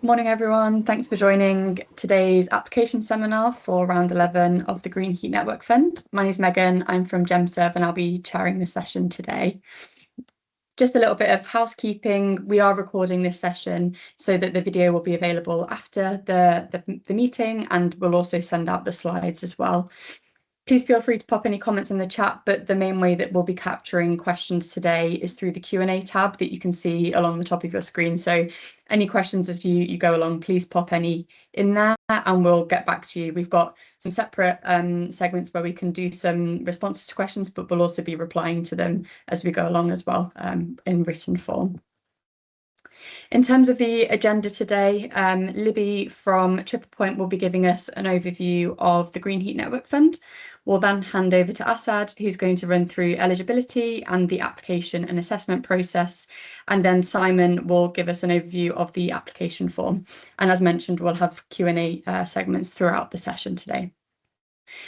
Morning everyone, thanks for joining today's application seminar for round 11 of the Green Heat Network Fund. My name is Megan, I'm from GEMServe and I'll be chairing the session today. Just a little bit of housekeeping. We are recording this session so that the video will be available after the meeting, and we'll also send out the slides as well. Please feel free to pop any comments in the chat, but the main way that we'll be capturing questions today is through the Q&A tab that you can see along the top of your screen. So any questions as you go along, please pop any in there and we'll get back to you. We've got some separate segments where we can do some responses to questions, but we'll also be replying to them as we go along as well in written form. In terms of the agenda today, Libby from Triple Point will be giving us an overview of the Green Heat Network Fund. We'll then hand over to Assad, who's going to run through eligibility and the application and assessment process. And then Simon will give us an overview of the application form. And as mentioned, we'll have Q&A segments throughout the session today.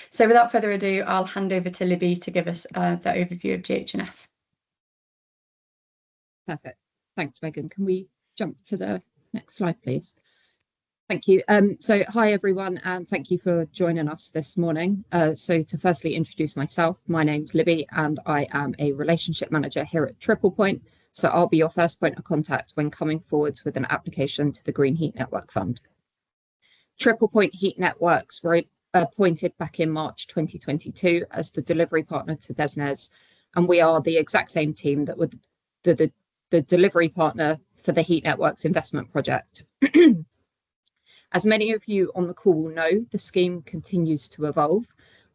So without further ado, I'll hand over to Libby to give us the overview of GHNF. Perfect. Thanks, Megan. Can we jump to the next slide, please? Thank you. So hi, everyone, and thank you for joining us this morning. So to firstly introduce myself, my name's Libby, and I am a relationship manager here at Triple Point. So I'll be your first point of contact when coming forwards with an application to the Green Heat Network Fund. Triple Point Heat Networks were appointed back in March 2022 as the delivery partner to DESNZ, and we are the exact same team that were the delivery partner for the Heat Networks investment project. As many of you on the call will know, the scheme continues to evolve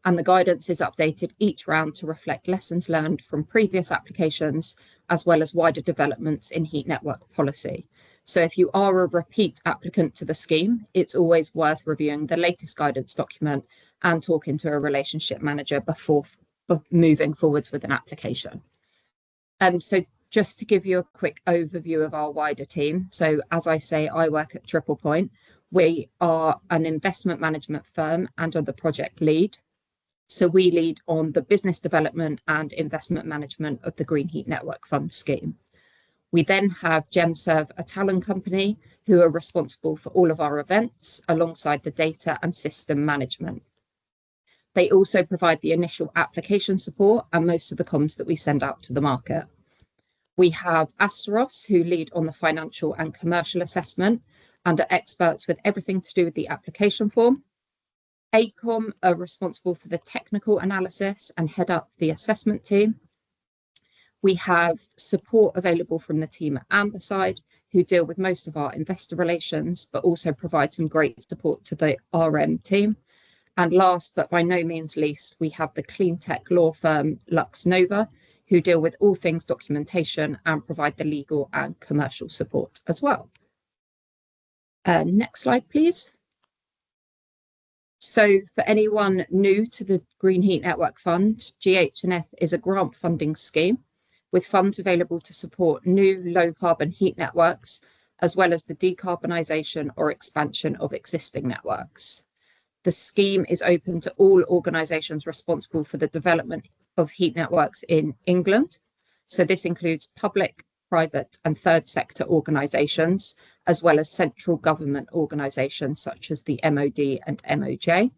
and the guidance is updated each round to reflect lessons learned from previous applications, as well as wider developments in heat network policy. So if you are a repeat applicant to the scheme, it's always worth reviewing the latest guidance document and talking to a relationship manager before moving forwards with an application. So just to give you a quick overview of our wider team. So as I say, I work at Triple Point. We are an investment management firm and are the project lead. So we lead on the business development and investment management of the Green Heat Network Fund scheme. We then have GEMServe, a talent company, who are responsible for all of our events alongside the data and system management. They also provide the initial application support and most of the comms that we send out to the market. We have Asteros, who lead on the financial and commercial assessment and are experts with everything to do with the application form. ACOM are responsible for the technical analysis and head up the assessment team. We have support available from the team at Amberside, who deal with most of our investor relations, but also provide some great support to the RM team. And last, but by no means least, we have the clean tech law firm LuxNova, who deal with all things documentation and provide the legal and commercial support as well. Next slide, please. So for anyone new to the Green Heat Network Fund, GHNF is a grant funding scheme with funds available to support new low carbon heat networks, as well as the decarbonisation or expansion of existing networks. The scheme is open to all organisations responsible for the development of heat networks in England. So this includes public, private and third sector organisations, as well as central government organisations such as the MOD and MOJ.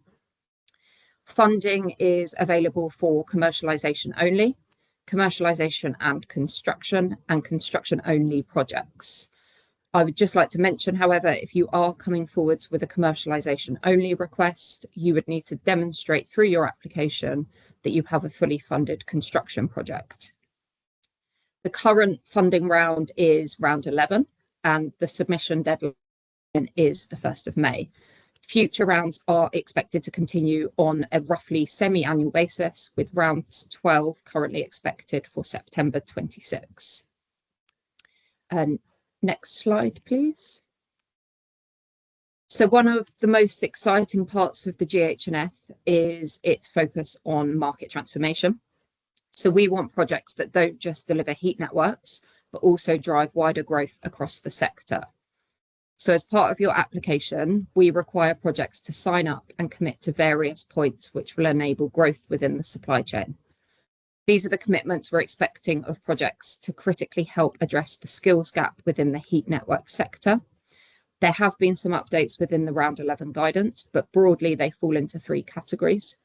Funding is available for commercialisation only, commercialisation and construction only projects. I would just like to mention, however, if you are coming forwards with a commercialisation only request, you would need to demonstrate through your application that you have a fully funded construction project. The current funding round is round 11 and the submission deadline is the 1st of May. Future rounds are expected to continue on a roughly semi-annual basis, with round 12 currently expected for September 26. Next slide, please. So one of the most exciting parts of the GHNF is its focus on market transformation. So we want projects that don't just deliver heat networks, but also drive wider growth across the sector. So as part of your application, we require projects to sign up and commit to various points which will enable growth within the supply chain. These are the commitments we're expecting of projects to critically help address the skills gap within the heat network sector. There have been some updates within the Round 11 guidance, but broadly they fall into 3 categories.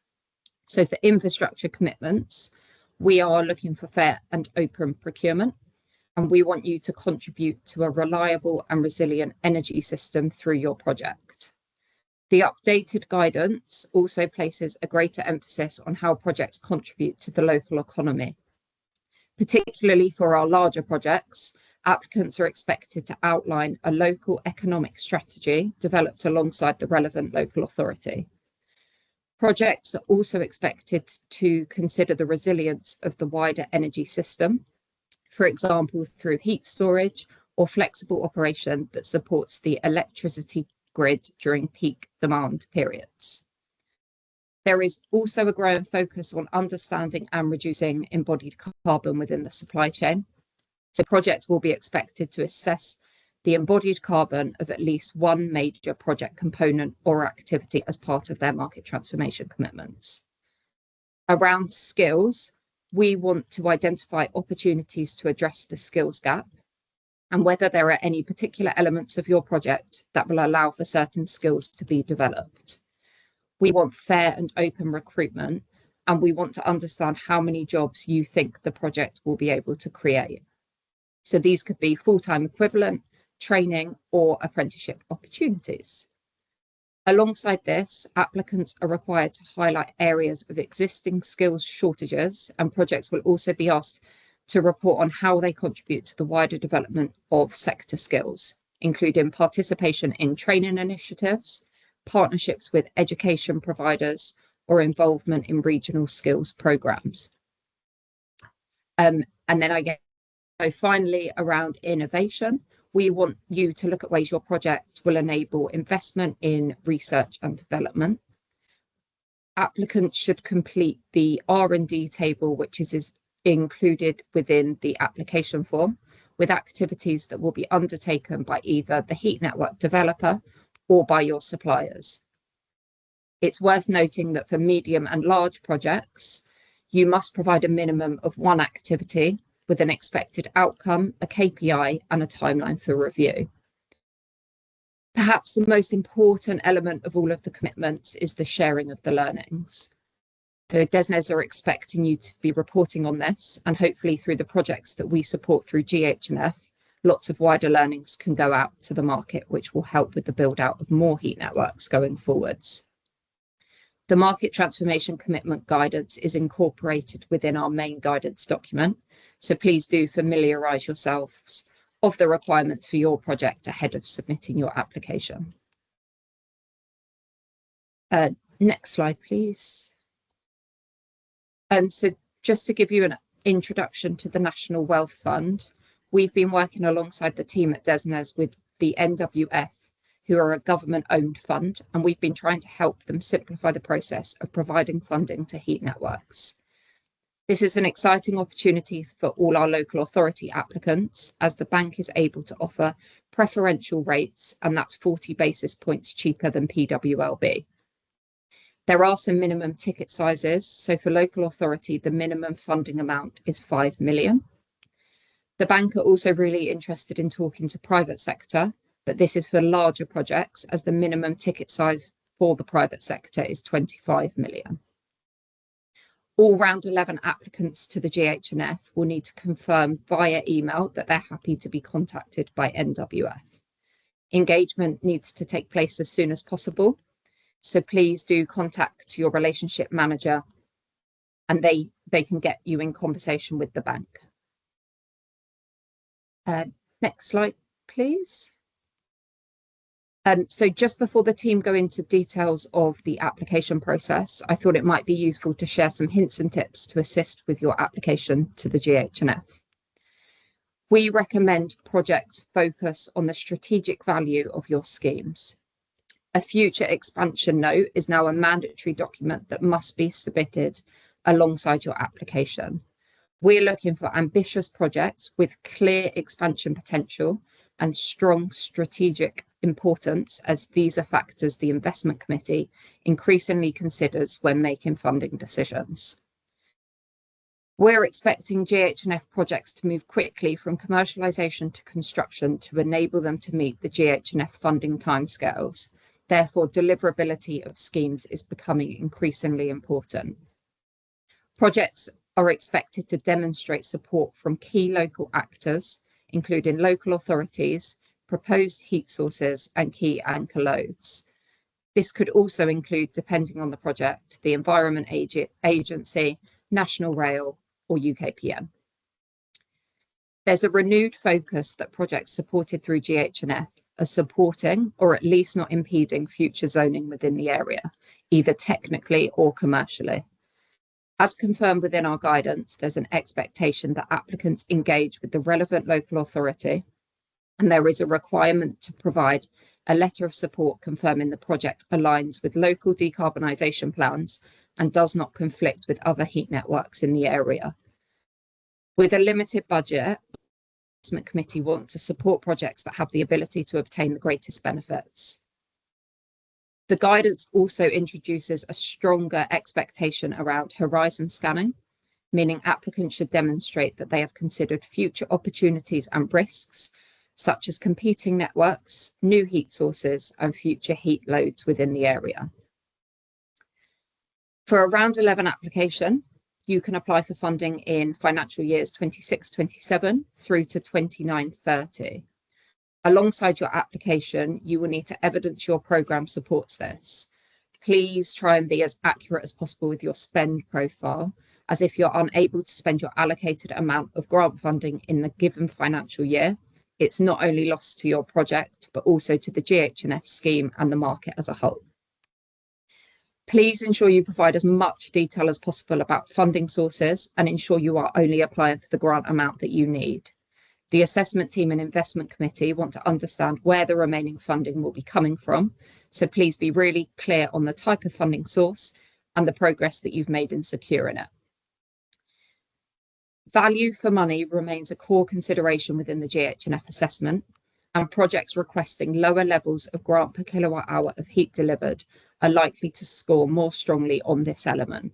So for infrastructure commitments, we are looking for fair and open procurement, and we want you to contribute to a reliable and resilient energy system through your project. The updated guidance also places a greater emphasis on how projects contribute to the local economy. Particularly for our larger projects, applicants are expected to outline a local economic strategy developed alongside the relevant local authority. Projects are also expected to consider the resilience of the wider energy system, for example, through heat storage or flexible operation that supports the electricity grid during peak demand periods. There is also a growing focus on understanding and reducing embodied carbon within the supply chain. So projects will be expected to assess the embodied carbon of at least one major project component or activity as part of their market transformation commitments. Around skills, we want to identify opportunities to address the skills gap and whether there are any particular elements of your project that will allow for certain skills to be developed. We want fair and open recruitment, and we want to understand how many jobs you think the project will be able to create. So these could be full-time equivalent, training, or apprenticeship opportunities. Alongside this, applicants are required to highlight areas of existing skills shortages, and projects will also be asked to report on how they contribute to the wider development of sector skills, including participation in training initiatives, partnerships with education providers, or involvement in regional skills programs. And then so finally, around innovation, we want you to look at ways your project will enable investment in research and development. Applicants should complete the R&D table, which is included within the application form, with activities that will be undertaken by either the heat network developer or by your suppliers. It's worth noting that for medium and large projects, you must provide a minimum of one activity with an expected outcome, a KPI, and a timeline for review. Perhaps the most important element of all of the commitments is the sharing of the learnings. The DESNZ are expecting you to be reporting on this, and hopefully through the projects that we support through GHNF, lots of wider learnings can go out to the market, which will help with the build out of more heat networks going forwards. The market transformation commitment guidance is incorporated within our main guidance document, so please do familiarise yourselves of the requirements for your project ahead of submitting your application. Next slide, please. So just to give you an introduction to the National Wealth Fund, we've been working alongside the team at DESNZ with the NWF, who are a government-owned fund, and we've been trying to help them simplify the process of providing funding to heat networks. This is an exciting opportunity for all our local authority applicants, as the bank is able to offer preferential rates, and that's 40 basis points cheaper than PWLB. There are some minimum ticket sizes. So for local authority, the minimum funding amount is 5 million. The bank are also really interested in talking to private sector, but this is for larger projects, as the minimum ticket size for the private sector is 25 million. All Round 11 applicants to the GHNF will need to confirm via email that they're happy to be contacted by NWF. Engagement needs to take place as soon as possible, so please do contact your relationship manager and they can get you in conversation with the bank. Next slide, please. So just before the team go into details of the application process, I thought it might be useful to share some hints and tips to assist with your application to the GHNF. We recommend projects focus on the strategic value of your schemes. A future expansion note is now a mandatory document that must be submitted alongside your application. We're looking for ambitious projects with clear expansion potential and strong strategic importance, as these are factors the investment committee increasingly considers when making funding decisions. We're expecting GHNF projects to move quickly from commercialisation to construction to enable them to meet the GHNF funding timescales. Therefore, deliverability of schemes is becoming increasingly important. Projects are expected to demonstrate support from key local actors, including local authorities, proposed heat sources, and key anchor loads. This could also include, depending on the project, the Environment Agency, National Rail, or UKPM. There's a renewed focus that projects supported through GHNF are supporting or at least not impeding future zoning within the area, either technically or commercially. As confirmed within our guidance, there's an expectation that applicants engage with the relevant local authority, and there is a requirement to provide a letter of support confirming the project aligns with local decarbonisation plans and does not conflict with other heat networks in the area. With a limited budget, the Investment Committee want to support projects that have the ability to obtain the greatest benefits. The guidance also introduces a stronger expectation around horizon scanning, meaning applicants should demonstrate that they have considered future opportunities and risks, such as competing networks, new heat sources, and future heat loads within the area. For a Round 11 application, you can apply for funding in financial years 26-27 through to 29-30. Alongside your application, you will need to evidence your programme supports this. Please try and be as accurate as possible with your spend profile, as if you're unable to spend your allocated amount of grant funding in the given financial year, it's not only lost to your project, but also to the GHNF scheme and the market as a whole. Please ensure you provide as much detail as possible about funding sources and ensure you are only applying for the grant amount that you need. The assessment team and investment committee want to understand where the remaining funding will be coming from, so please be really clear on the type of funding source and the progress that you've made in securing it. Value for money remains a core consideration within the GHNF assessment, and projects requesting lower levels of grant per kilowatt hour of heat delivered are likely to score more strongly on this element.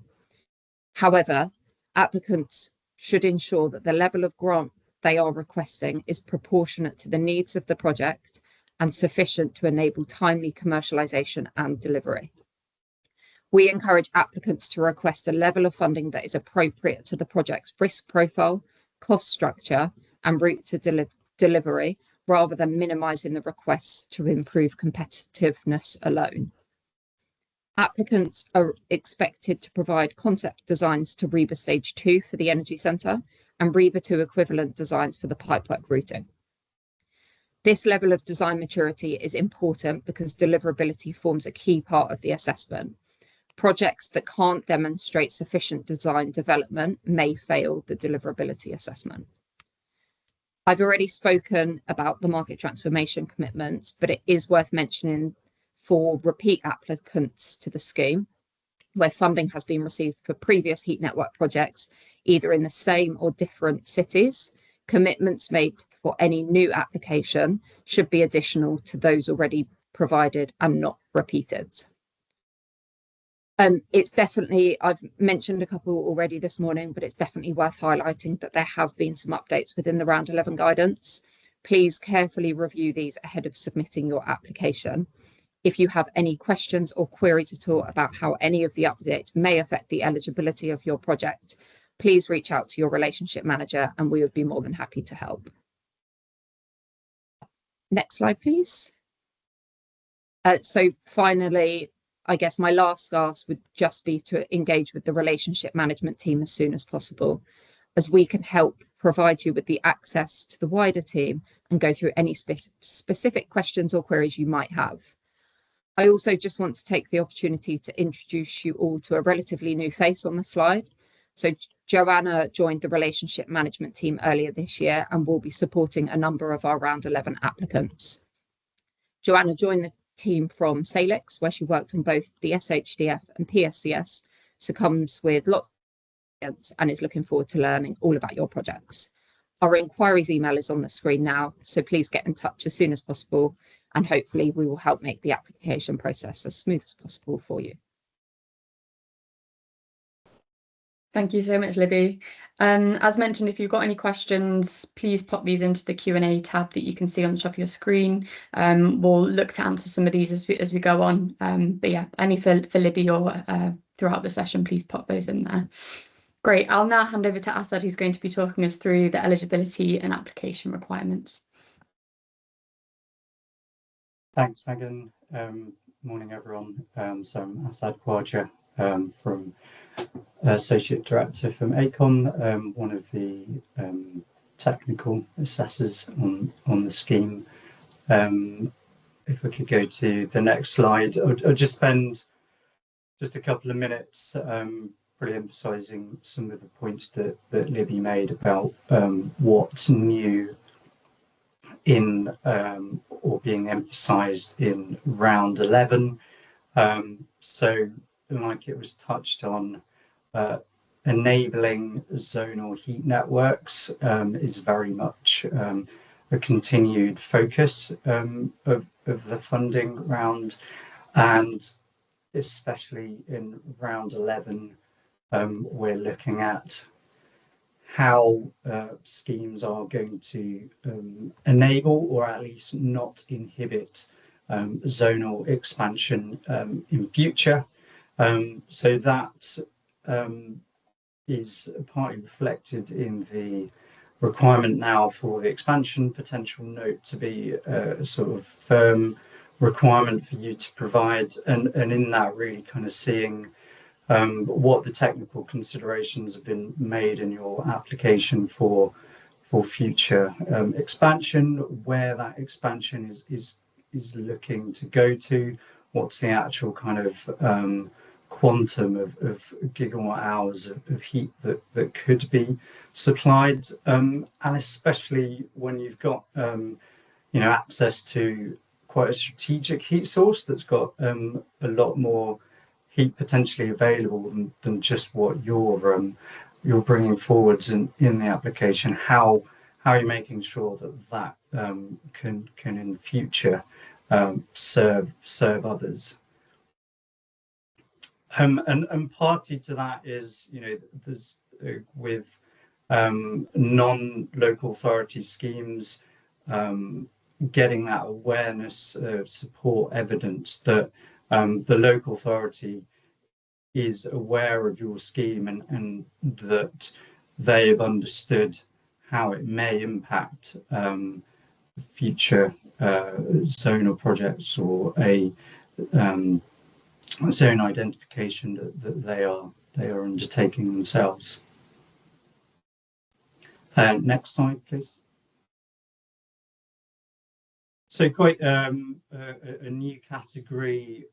However, applicants should ensure that the level of grant they are requesting is proportionate to the needs of the project and sufficient to enable timely commercialisation and delivery. We encourage applicants to request a level of funding that is appropriate to the project's risk profile, cost structure, and route to delivery, rather than minimising the requests to improve competitiveness alone. Applicants are expected to provide concept designs to REBA Stage 2 for the Energy Centre and REBA 2 equivalent designs for the pipework routing. This level of design maturity is important because deliverability forms a key part of the assessment. Projects that can't demonstrate sufficient design development may fail the deliverability assessment. I've already spoken about the market transformation commitments, but it is worth mentioning for repeat applicants to the scheme, where funding has been received for previous heat network projects, either in the same or different cities, commitments made for any new application should be additional to those already provided and not repeated. It's definitely, I've mentioned a couple already this morning, but it's definitely worth highlighting that there have been some updates within the Round 11 guidance. Please carefully review these ahead of submitting your application. If you have any questions or queries at all about how any of the updates may affect the eligibility of your project, please reach out to your relationship manager and we would be more than happy to help. Next slide, please. So finally, I guess my last ask would just be to engage with the relationship management team as soon as possible, as we can help provide you with the access to the wider team and go through any specific questions or queries you might have. I also just want to take the opportunity to introduce you all to a relatively new face on the slide. So Joanna joined the relationship management team earlier this year and will be supporting a number of our Round 11 applicants. Joanna joined the team from Salix, where she worked on both the SHDF and PSCS, so comes with lots of experience and is looking forward to learning all about your projects. Our inquiries email is on the screen now, so please get in touch as soon as possible, and hopefully we will help make the application process as smooth as possible for you. Thank you so much, Libby. As mentioned, if you've got any questions, please pop these into the Q&A tab that you can see on the top of your screen. We'll look to answer some of these as we go on. But yeah, any for Libby or throughout the session, please pop those in there. Great. I'll now hand over to Asad, who's going to be talking us through the eligibility and application requirements. Thanks, Megan. Morning, everyone. So I'm Asad Khwaja from Associate Director from ACON, one of the technical assessors on the scheme. If we could go to the next slide, I'll just spend just a couple of minutes really emphasising some of the points that Libby made about what's new in or being emphasised in round 11. So like it was touched on, enabling zonal heat networks is very much a continued focus of the funding round, and especially in round 11, we're looking at how schemes are going to enable or at least not inhibit zonal expansion in future. So that is partly reflected in the requirement now for the expansion potential note to be a sort of firm requirement for you to provide, and in that really kind of seeing what the technical considerations have been made in your application for future expansion, where that expansion is looking to go to, what's the actual kind of quantum of gigawatt hours of heat that could be supplied, and especially when you've got access to quite a strategic heat source that's got a lot more heat potentially available than just what you're bringing forwards in the application. How are you making sure that can in future serve others? And party to that is, there's with non-local authority schemes, getting that awareness, support evidence that the local authority is aware of your scheme and that they've understood how it may impact future zonal projects or a zone identification that they are undertaking themselves. Next slide, please. So quite a new category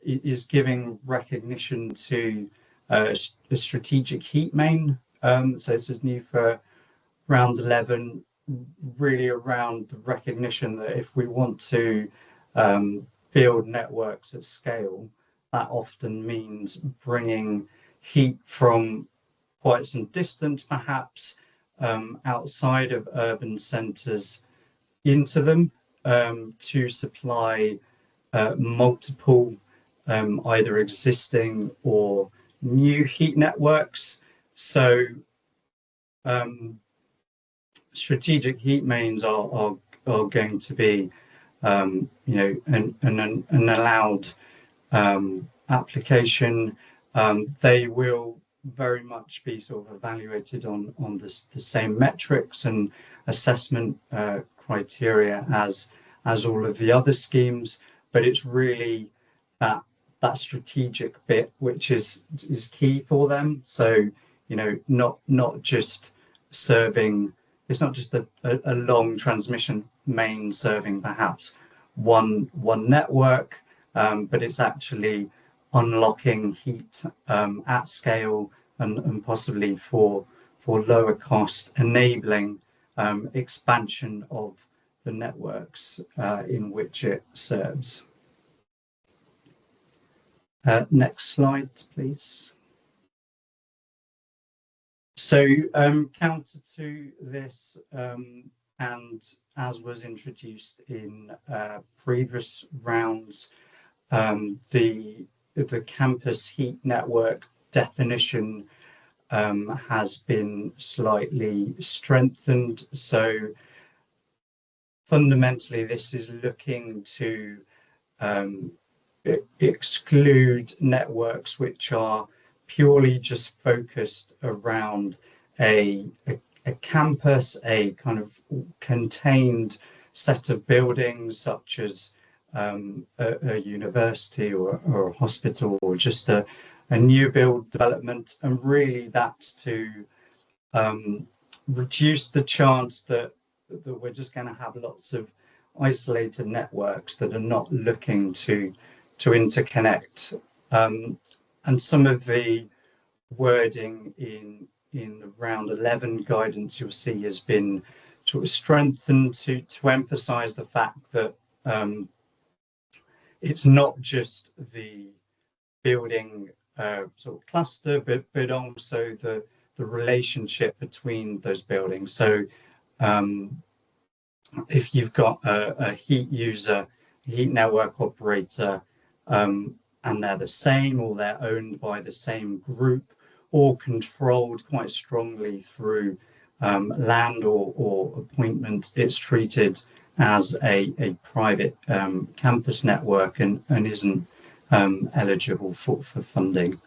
is giving recognition to a strategic heat main. So this is new for round 11, really around the recognition that if we want to build networks at scale, that often means bringing heat from quite some distance, perhaps outside of urban centres, into them to supply multiple either existing or new heat networks. So strategic heat mains are going to be an allowed application. They will very much be sort of evaluated on the same metrics and assessment criteria as all of the other schemes, but it's really that strategic bit which is key for them. So not just serving, it's not just a long transmission main serving perhaps one network, but it's actually unlocking heat at scale and possibly for lower cost, enabling expansion of the networks in which it serves. Next slide, please. So counter to this, and as was introduced in previous rounds, the campus heat network definition has been slightly strengthened. So fundamentally, this is looking to exclude networks which are purely just focused around a campus, a kind of contained set of buildings, such as a university or a hospital, or just a new build development. And really that's to reduce the chance that we're just going to have lots of isolated networks that are not looking to interconnect. And some of the wording in the round 11 guidance you'll see has been sort of strengthened to emphasize the fact that it's not just the building sort of cluster, but also the relationship between those buildings. So if you've got a heat user, heat network operator, and they're the same, or they're owned by the same group, or controlled quite strongly through land or appointment, it's treated as a private campus network and isn't eligible for funding.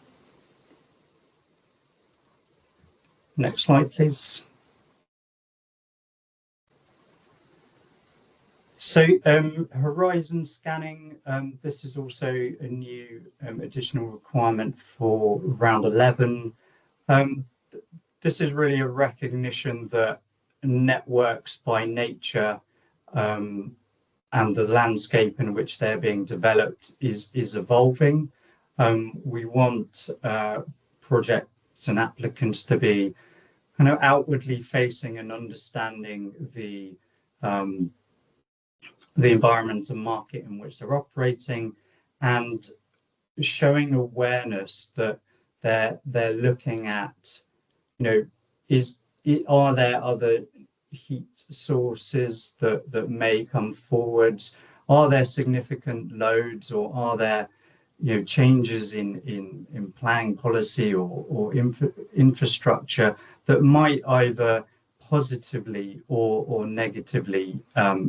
Next slide, please. So horizon scanning, this is also a new additional requirement for round 11. This is really a recognition that networks by nature and the landscape in which they're being developed is evolving. We want projects and applicants to be kind of outwardly facing and understanding the environment and market in which they're operating, and showing awareness that they're looking at, are there other heat sources that may come forwards? Are there significant loads, or are there changes in planning policy or infrastructure that might either positively or negatively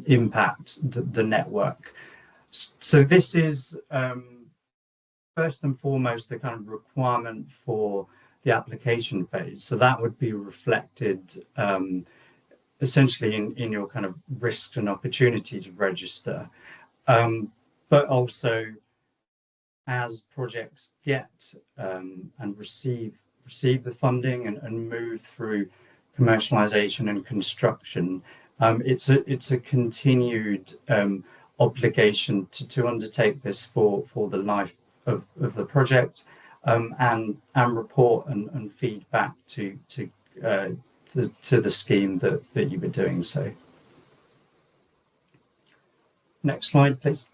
impact the network? So this is first and foremost the kind of requirement for the application phase. So that would be reflected essentially in your kind of risks and opportunities register, but also as projects get and receive the funding and move through commercialization and construction, it's a continued obligation to undertake this for the life of the project, and report and feed back to the scheme that you were doing so. Next slide, please.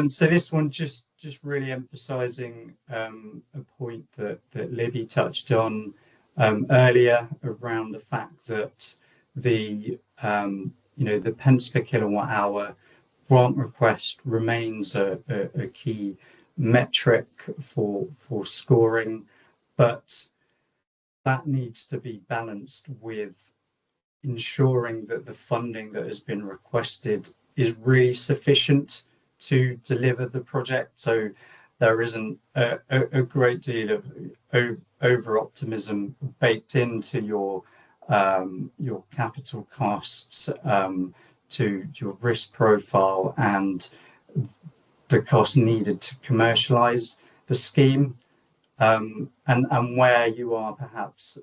So this one just really emphasizing a point that Libby touched on earlier around the fact that the pence per kilowatt hour grant request remains a key metric for scoring, but that needs to be balanced with ensuring that the funding that has been requested is really sufficient to deliver the project. So there isn't a great deal of over optimism baked into your capital costs, to your risk profile and the cost needed to commercialize the scheme, and where you are perhaps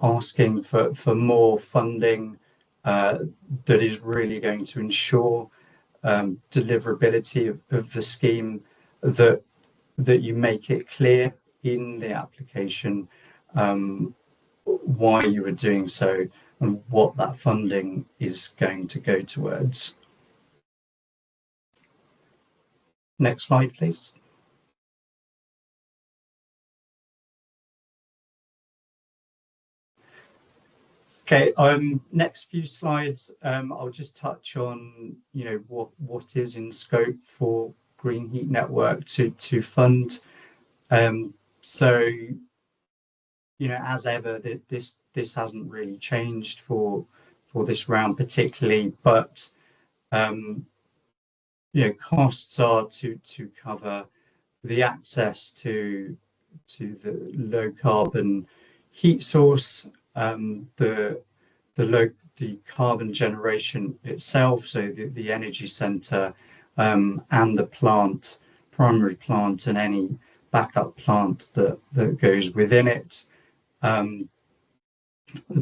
asking for more funding that is really going to ensure deliverability of the scheme, that you make it clear in the application why you are doing so and what that funding is going to go towards. Next slide, please. Okay, next few slides, I'll just touch on what is in scope for green heat network to fund. So, you know, as ever, this hasn't really changed for this round particularly, but you know, costs are to cover the access to the low carbon heat source, the carbon generation itself, so the energy center, and the plant, primary plant, and any backup plant that goes within it. The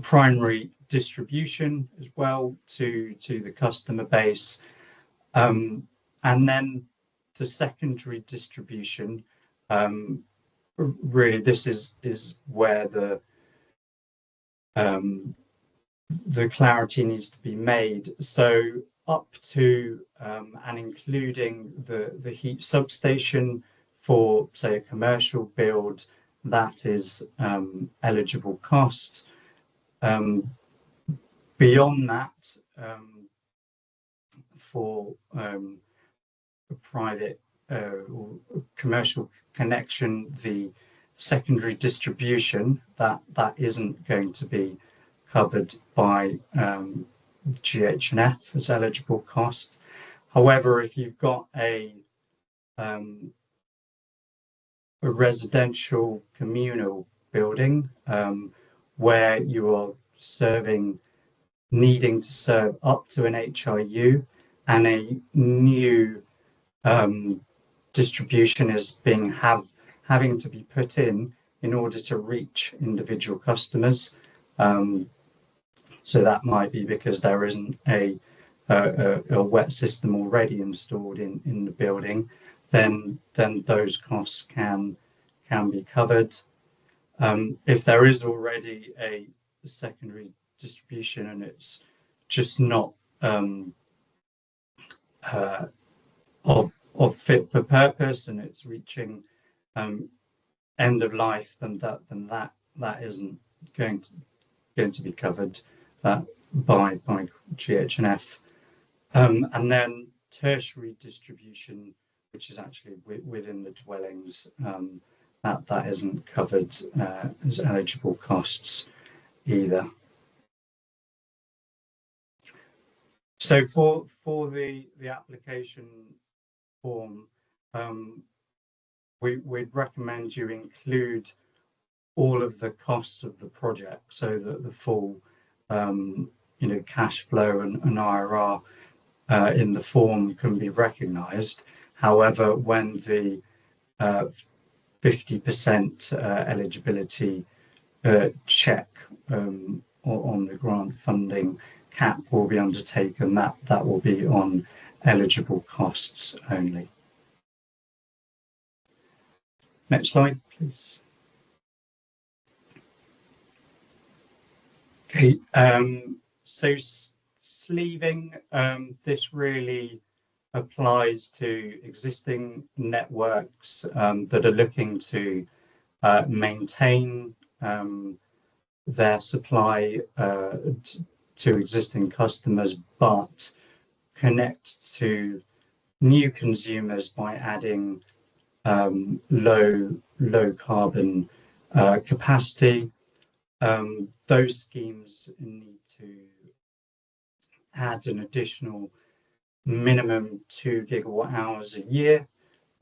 primary distribution as well to the customer base, and then the secondary distribution. Really, this is where the clarity needs to be made. So up to and including the heat substation for, say, a commercial build, that is eligible cost. Beyond that, for a private or commercial connection, the secondary distribution, that isn't going to be covered by GHNF as eligible cost. However, if you've got a residential communal building where you are needing to serve up to an HRU, and a new distribution is having to be put in order to reach individual customers. So that might be because there isn't a wet system already installed in the building, then those costs can be covered. If there is already a secondary distribution and it's just not of fit for purpose and it's reaching end of life, then that isn't going to be covered by GHNF. And then tertiary distribution, which is actually within the dwellings, that isn't covered as eligible costs either. So for the application form, we'd recommend you include all of the costs of the project, so that the full cash flow and IRR in the form can be recognized. However, when the 50% eligibility check on the grant funding cap will be undertaken, that will be on eligible costs only. Next slide, please. Okay, so sleeving, this really applies to existing networks that are looking to maintain their supply to existing customers, but connect to new consumers by adding low carbon capacity. Those schemes need to add an additional minimum 2 gigawatt hours a year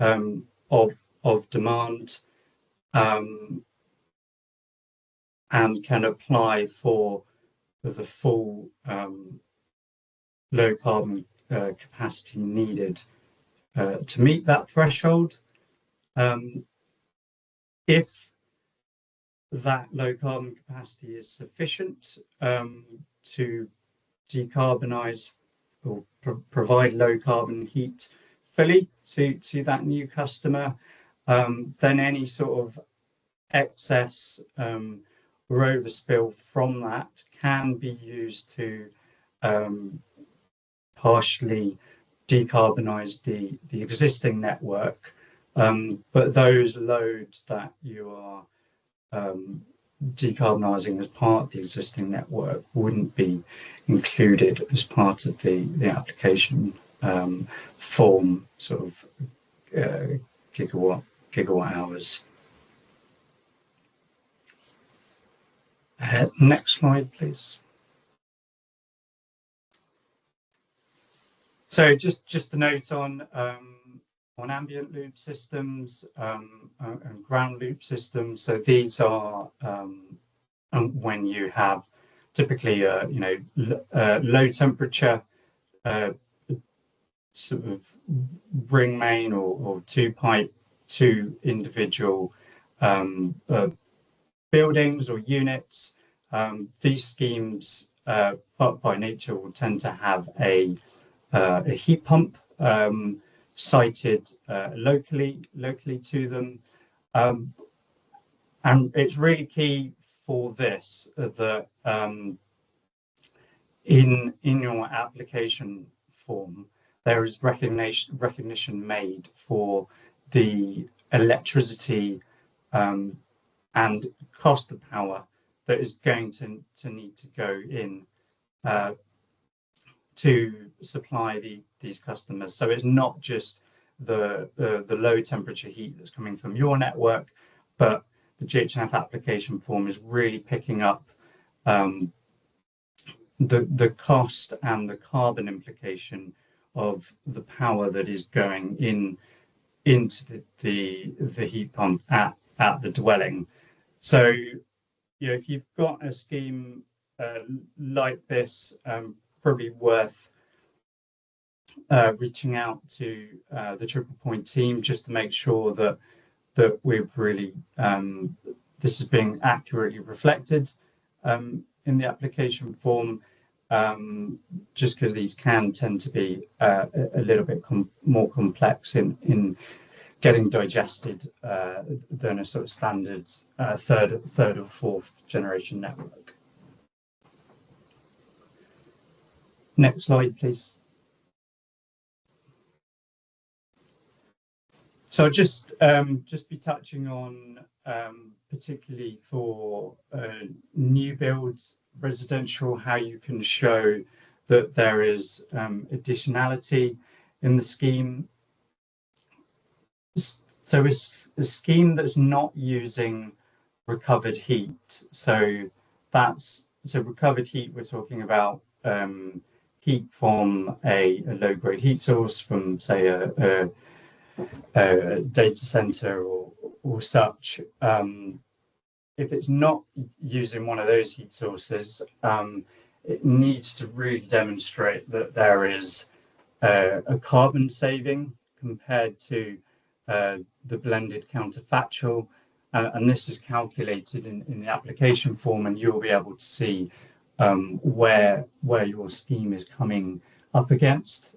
of demand, and can apply for the full low carbon capacity needed to meet that threshold. If that low carbon capacity is sufficient to decarbonize or provide low carbon heat fully to that new customer, then any sort of excess or overspill from that can be used to partially decarbonize the existing network, but those loads that you are decarbonizing as part of the existing network wouldn't be included as part of the application form sort of gigawatt hours. Next slide, please. So just a note on ambient loop systems and ground loop systems. So these are when you have typically low temperature sort of ring main or two pipe to individual buildings or units. These schemes by nature will tend to have a heat pump sited locally to them, and it's really key for this that in your application form there is recognition made for the electricity and cost of power that is going to need to go in to supply these customers. So it's not just the low temperature heat that's coming from your network, but the GHNF application form is really picking up the cost and the carbon implication of the power that is going into the heat pump at the dwelling. So if you've got a scheme like this, probably worth reaching out to the Triple Point team just to make sure that we've really this is being accurately reflected in the application form, just because these can tend to be a little bit more complex in getting digested than a sort of standard third or fourth generation network. Next slide, please. So I'll just be touching on particularly for new builds residential, how you can show that there is additionality in the scheme. So it's a scheme that's not using recovered heat. So recovered heat, we're talking about heat from a low-grade heat source from, say, a data center or such. If it's not using one of those heat sources, it needs to really demonstrate that there is a carbon saving compared to the blended counterfactual, and this is calculated in the application form, and you'll be able to see where your scheme is coming up against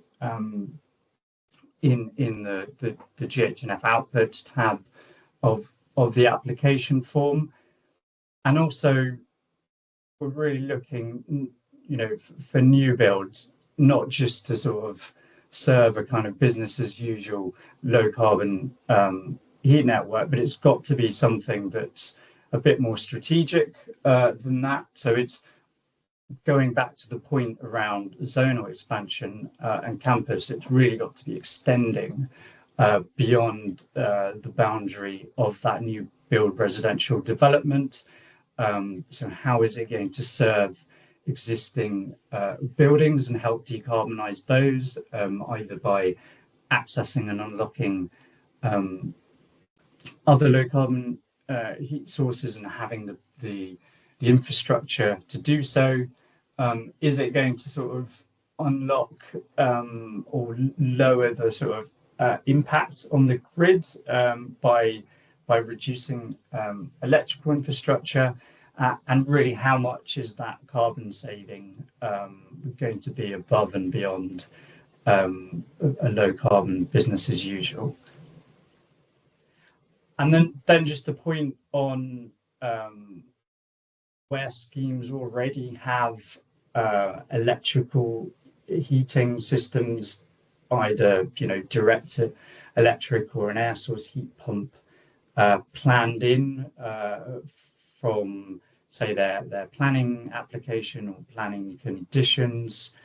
in the GHNF outputs tab of the application form. And also we're really looking for new builds, not just to sort of serve a kind of business as usual low carbon heat network, but it's got to be something that's a bit more strategic than that. So it's going back to the point around zonal expansion and campus. It's really got to be extending beyond the boundary of that new build residential development. So how is it going to serve existing buildings and help decarbonize those, either by accessing and unlocking other low carbon heat sources and having the infrastructure to do so? Is it going to sort of unlock or lower the sort of impact on the grid by reducing electrical infrastructure? And really, how much is that carbon saving going to be above and beyond a low carbon business as usual? And then just a point on where schemes already have electrical heating systems, either direct electric or an air source heat pump planned in from, say, their planning application or planning conditions.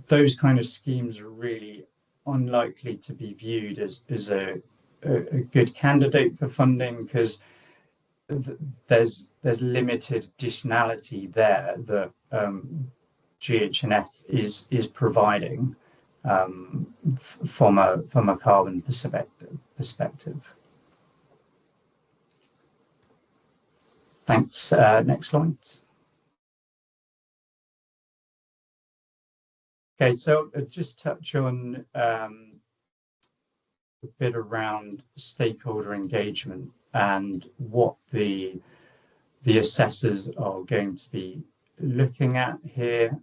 Those kind of schemes are really unlikely to be viewed as a good candidate for funding, because there's limited additionality there that GHNF is providing from a carbon perspective. Thanks. Next slide. Okay, so just touch on a bit around stakeholder engagement and what the assessors are going to be looking at here.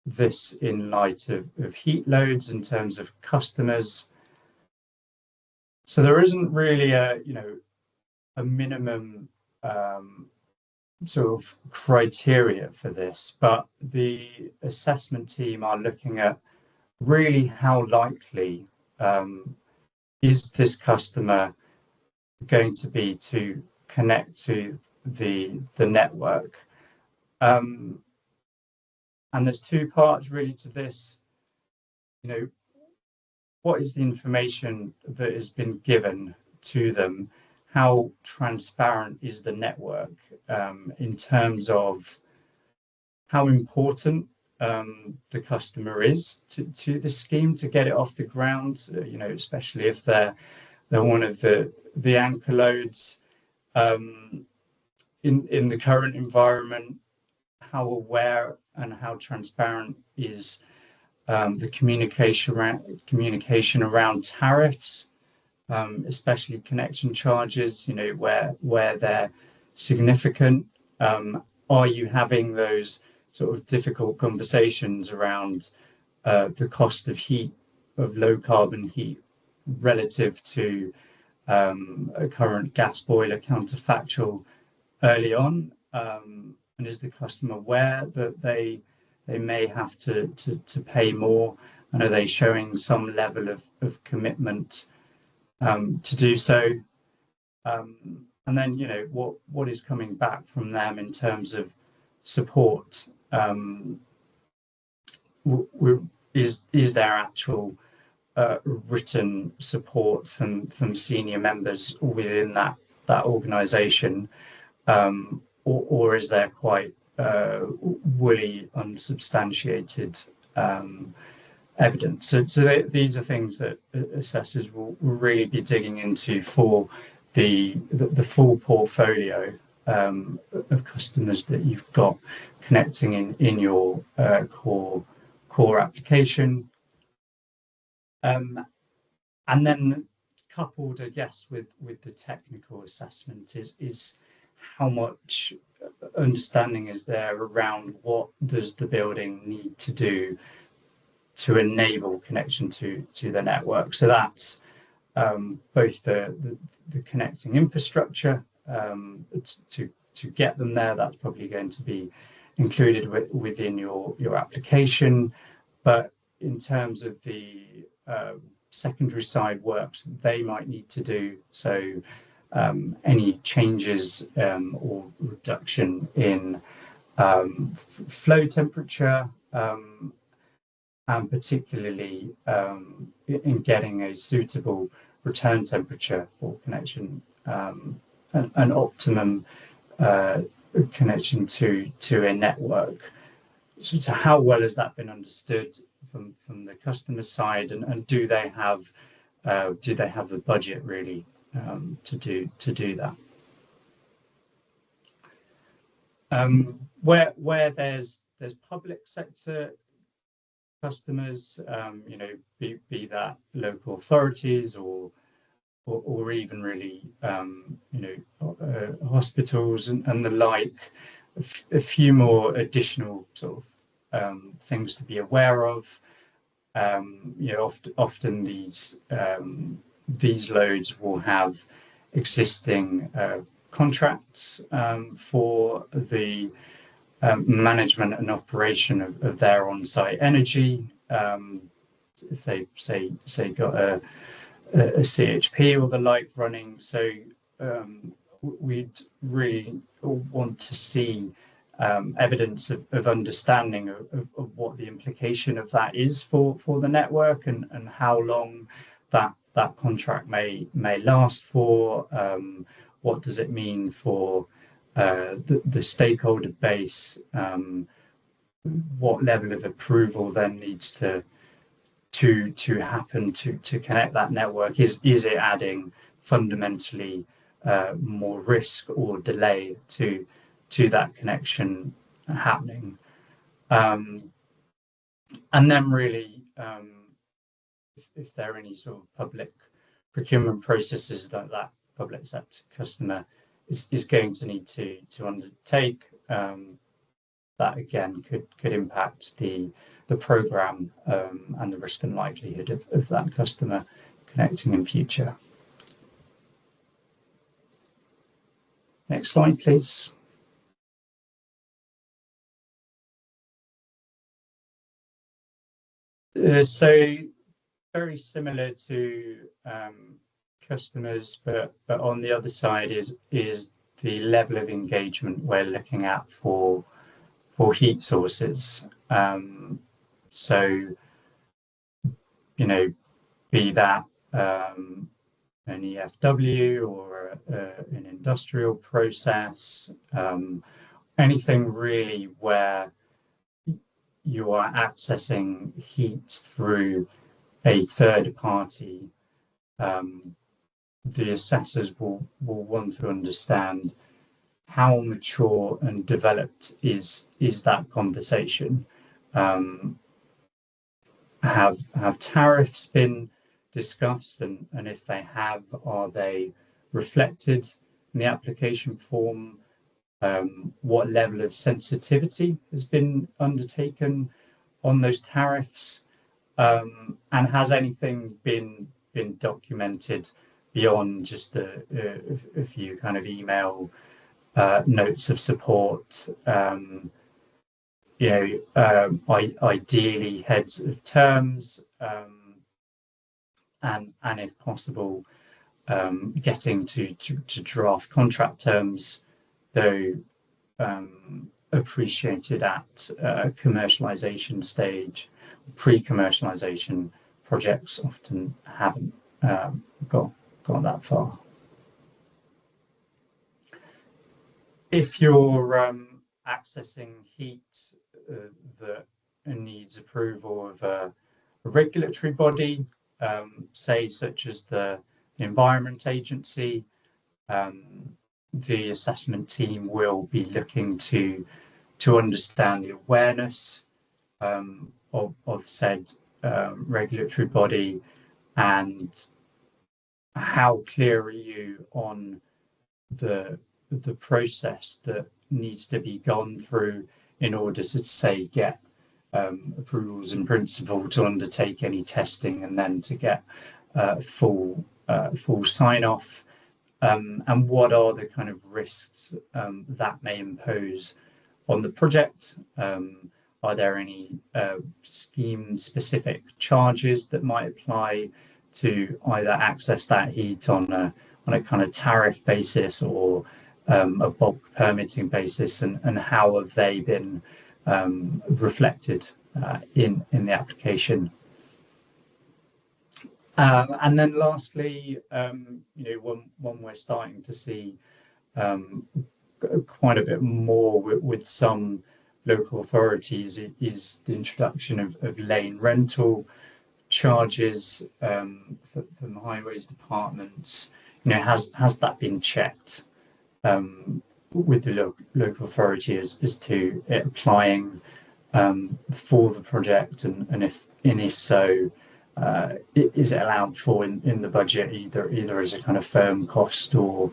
This in light of heat loads in terms of customers. So there isn't really a minimum sort of criteria for this, but the assessment team are looking at really how likely is this customer going to be to connect to the network. And there's two parts really to this. What is the information that has been given to them? How transparent is the network in terms of how important the customer is to the scheme to get it off the ground? Especially if they're one of the anchor loads in the current environment. How aware and how transparent is the communication around tariffs, especially connection charges, where they're significant? Are you having those sort of difficult conversations around the cost of heat, of low carbon heat, relative to a current gas boiler counterfactual early on? And is the customer aware that they may have to pay more? And are they showing some level of commitment to do so? And then, what is coming back from them in terms of support? Is there actual written support from senior members within that organisation, or is there quite woolly, unsubstantiated evidence? So these are things that assessors will really be digging into for the full portfolio of customers that you've got connecting in your core application. And then coupled, I guess, with the technical assessment is how much understanding is there around what does the building need to do to enable connection to the network. So that's both the connecting infrastructure to get them there. That's probably going to be included within your application. But in terms of the secondary side works they might need to do, so any changes or reduction in flow temperature, and particularly in getting a suitable return temperature for connection, an optimum connection to a network. So how well has that been understood from the customer side, and do they have the budget really to do that? Where there's public sector customers, be that local authorities or even really hospitals and the like, a few more additional sort of things to be aware of. Often these loads will have existing contracts for the management and operation of their on-site energy. If they say got a CHP or the like running, so we'd really want to see evidence of understanding of what the implication of that is for the network, and how long that contract may last for. What does it mean for the stakeholder base? What level of approval then needs to happen to connect that network? Is it adding fundamentally more risk or delay to that connection happening? And then really, if there are any sort of public procurement processes that public sector customer is going to need to undertake, that again could impact the program and the risk and likelihood of that customer connecting in future. Next slide, please. So very similar to customers, but on the other side is the level of engagement we're looking at for heat sources. So, be that an EFW or an industrial process, anything really where you are accessing heat through a third party, the assessors will want to understand how mature and developed is that conversation. Have tariffs been discussed, and if they have, are they reflected in the application form? What level of sensitivity has been undertaken on those tariffs, and has anything been documented beyond just a few kind of email notes of support? Ideally heads of terms, and if possible, getting to draft contract terms, though appreciated at commercialization stage. Pre-commercialization projects often haven't got that far. If you're accessing heat that needs approval of a regulatory body, say such as the Environment Agency, the assessment team will be looking to understand the awareness of said regulatory body, and how clear are you on the process that needs to be gone through in order to, say, get approvals in principle to undertake any testing, and then to get full sign-off, and what are the kind of risks that may impose on the project? Are there any scheme-specific charges that might apply to either access that heat on a kind of tariff basis or a bulk permitting basis, and how have they been reflected in the application? And then lastly, one we're starting to see quite a bit more with some local authorities is the introduction of lane rental charges from the highways departments. Has that been checked with the local authority as to it applying for the project, and if so, is it allowed for in the budget either as a kind of firm cost or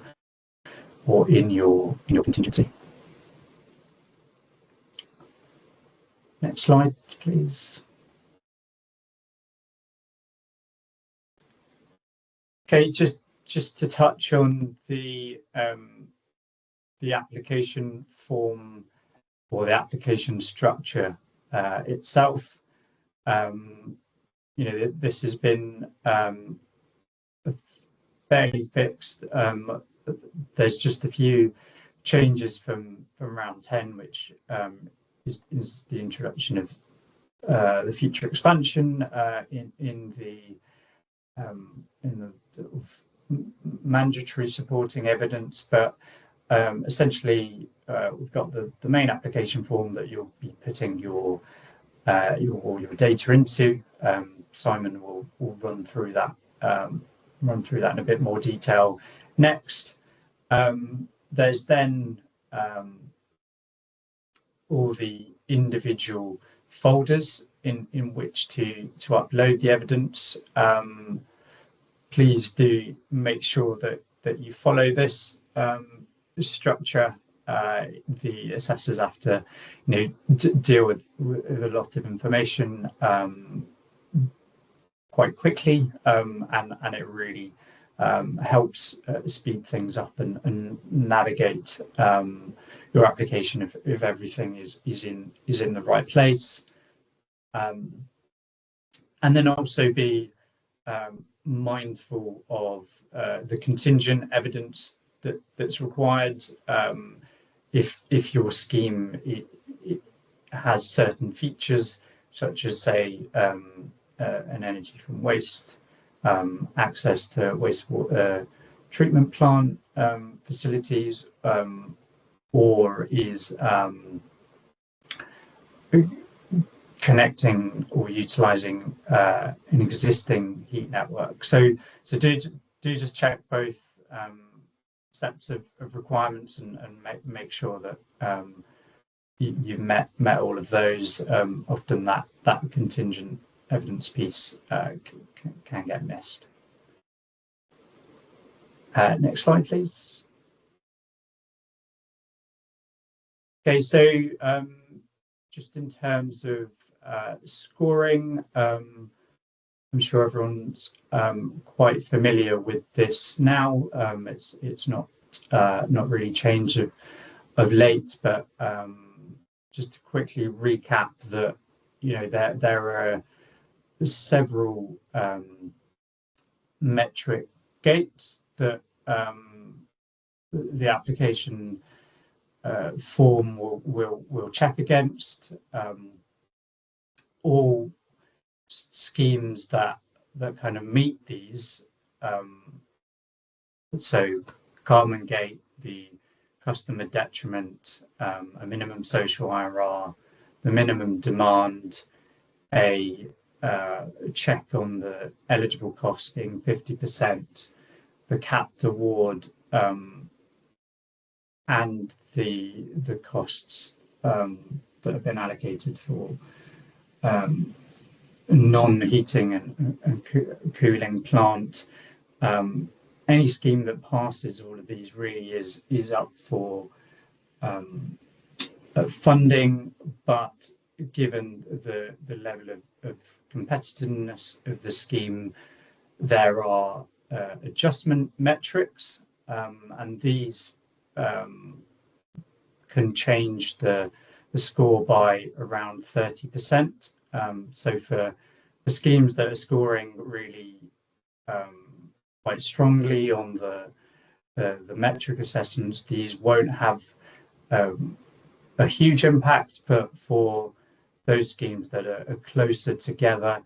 in your contingency? Next slide, please. Okay, just to touch on the application form or the application structure itself. This has been fairly fixed. There's just a few changes from round 10, which is the introduction of the future expansion in the sort of mandatory supporting evidence, but essentially we've got the main application form that you'll be putting your data into. Simon will run through that in a bit more detail next. There's then all the individual folders in which to upload the evidence. Please do make sure that you follow this structure. The assessors have to deal with a lot of information quite quickly, and it really helps speed things up and navigate your application if everything is in the right place, and then also be mindful of the contingent evidence that's required. If your scheme it has certain features, such as say an energy from waste, access to wastewater treatment plant facilities, or is connecting or utilizing an existing heat network. So do just check both sets of requirements and make sure that you've met all of those. Often that contingent evidence piece can get missed. Next slide, please. Okay, so just in terms of scoring, I'm sure everyone's quite familiar with this now. It's not really changed of late, but just to quickly recap that there are several metric gates that the application form will check against. All schemes that kind of meet these, so carbon gate, the customer detriment, a minimum social IRR, the minimum demand, a check on the eligible cost being 50%, the capped award, and the costs that have been allocated for non-heating and cooling plant. Any scheme that passes all of these really is up for funding, but given the level of competitiveness of the scheme, there are adjustment metrics, and these can change the score by around 30%. So for the schemes that are scoring really quite strongly on the metric assessments, these won't have a huge impact, but for those schemes that are closer together,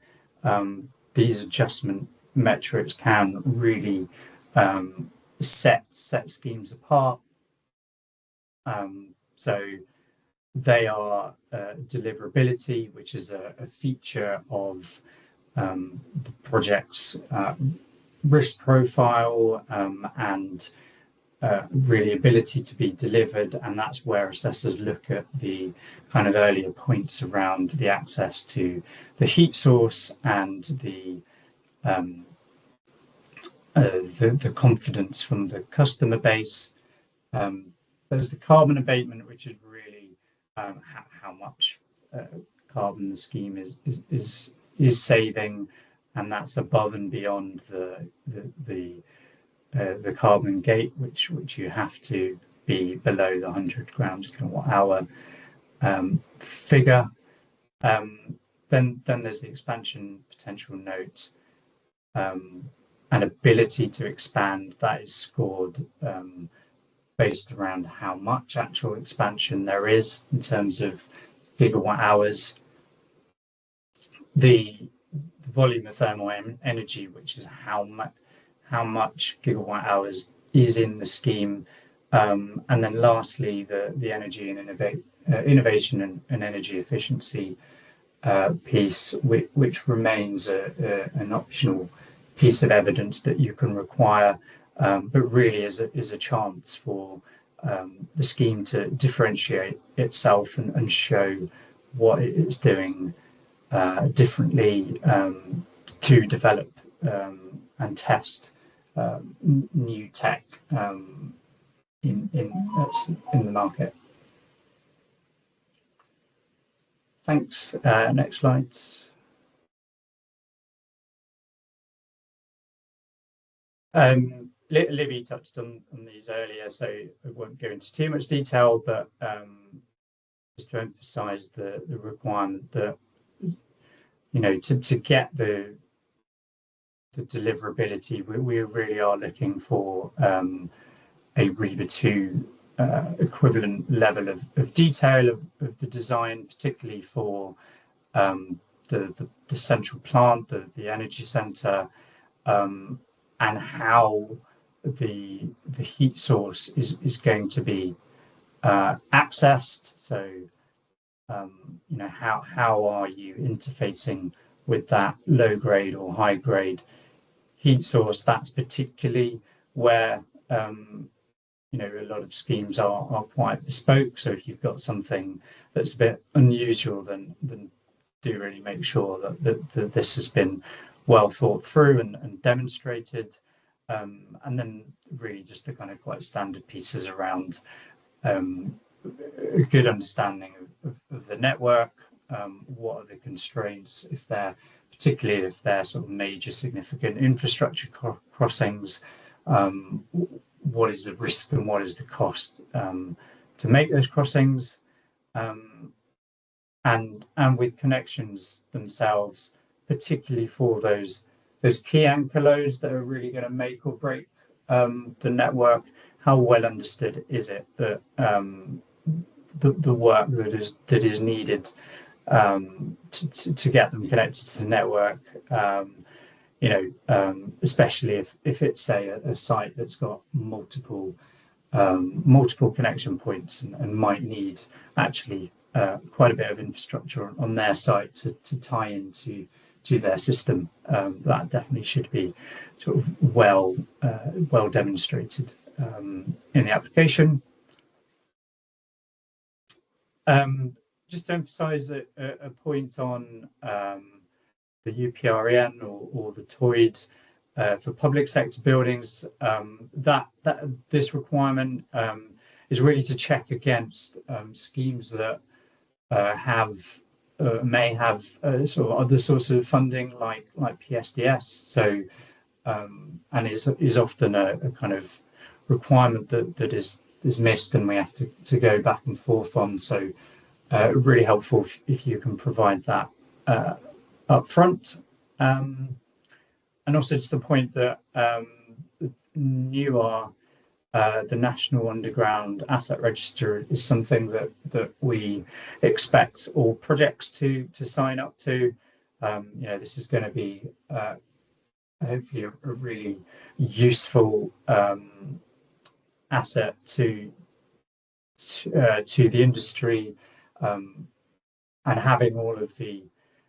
these adjustment metrics can really set schemes apart. So they are deliverability, which is a feature of the project's risk profile, and really ability to be delivered, and that's where assessors look at the kind of earlier points around the access to the heat source and the confidence from the customer base. There's the carbon abatement, which is really how much carbon the scheme is saving, and that's above and beyond the carbon gate, which you have to be below the 100 grams kilowatt hour figure. Then there's the expansion potential note, and ability to expand, that is scored based around how much actual expansion there is in terms of gigawatt hours, the volume of thermal energy, which is how much gigawatt hours is in the scheme, and then lastly the energy and innovation and energy efficiency piece, which remains an optional piece of evidence that you can require, but really is a chance for the scheme to differentiate itself and show what it is doing differently to develop and test new tech in the market. Thanks. Next slides. Libby touched on these earlier, so I won't go into too much detail, but just to emphasize the requirement that, to get the deliverability, we really are looking for a REBA 2 equivalent level of detail of the design, particularly for the central plant, the energy center, and how the heat source is going to be accessed. So, how are you interfacing with that low grade or high grade heat source? That's particularly where a lot of schemes are quite bespoke. So if you've got something that's a bit unusual, then do really make sure that this has been well thought through and demonstrated. And then really just the kind of quite standard pieces around a good understanding of the network, what are the constraints, particularly if they're sort of major significant infrastructure crossings, what is the risk and what is the cost to make those crossings, and with connections themselves, particularly for those key anchor loads that are really going to make or break the network. How well understood is it that the work that is needed to get them connected to the network, especially if it's a site that's got multiple connection points and might need actually quite a bit of infrastructure on their site to tie into their system. That definitely should be sort of well demonstrated in the application. Just to emphasize a point on the UPREN or the TOID for public sector buildings, that this requirement is really to check against schemes that may have sort of other sources of funding like PSDS. So and is often a kind of requirement that is missed and we have to go back and forth on. So really helpful if you can provide that up front. And also just the point that NUAR, the National Underground Asset Register, is something that we expect all projects to sign up to. This is going to be hopefully a really useful asset to the industry, and having all of the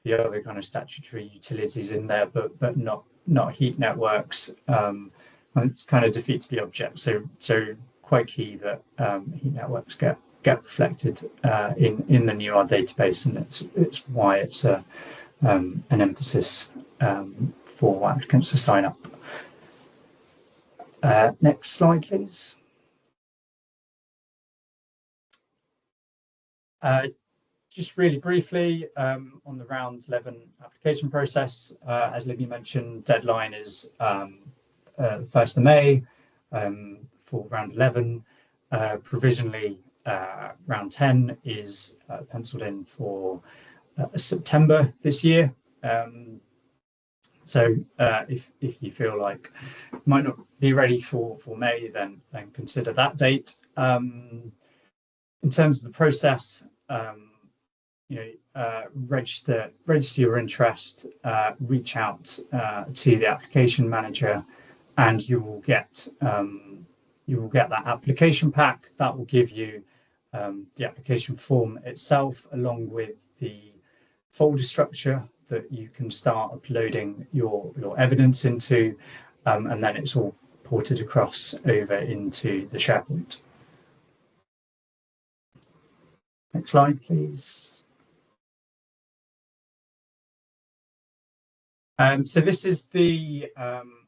other kind of statutory utilities in there, but not heat networks, it kind of defeats the object. So quite key that heat networks get reflected in the NUAR database, and it's why it's an emphasis for applicants to sign up. Next slide, please. Just really briefly on the round 11 application process, as Libby mentioned, deadline is the 1st of May for round 11. Provisionally, round 10 is penciled in for September this year. So if you feel like you might not be ready for May, then consider that date. In terms of the process, register your interest, reach out to the application manager, and you will get that application pack that will give you the application form itself, along with the folder structure that you can start uploading your evidence into, and then it's all ported across over into the SharePoint. Next slide, please. So this is the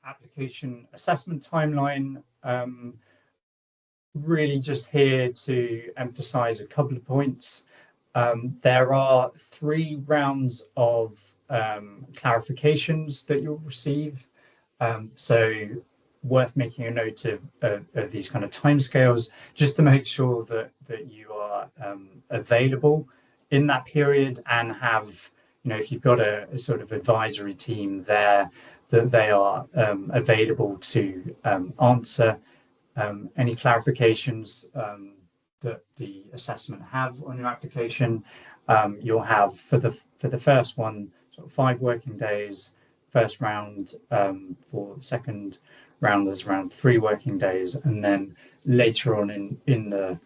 application assessment timeline. Really just here to emphasize a couple of points. There are 3 rounds of clarifications that you'll receive. So worth making a note of these kind of timescales, just to make sure that you are available in that period, and have, if you've got a sort of advisory team there, that they are available to answer any clarifications that the assessment have on your application. You'll have for the first one, sort of 5 working days. First round, for the second round, there's around 3 working days, and then later on in the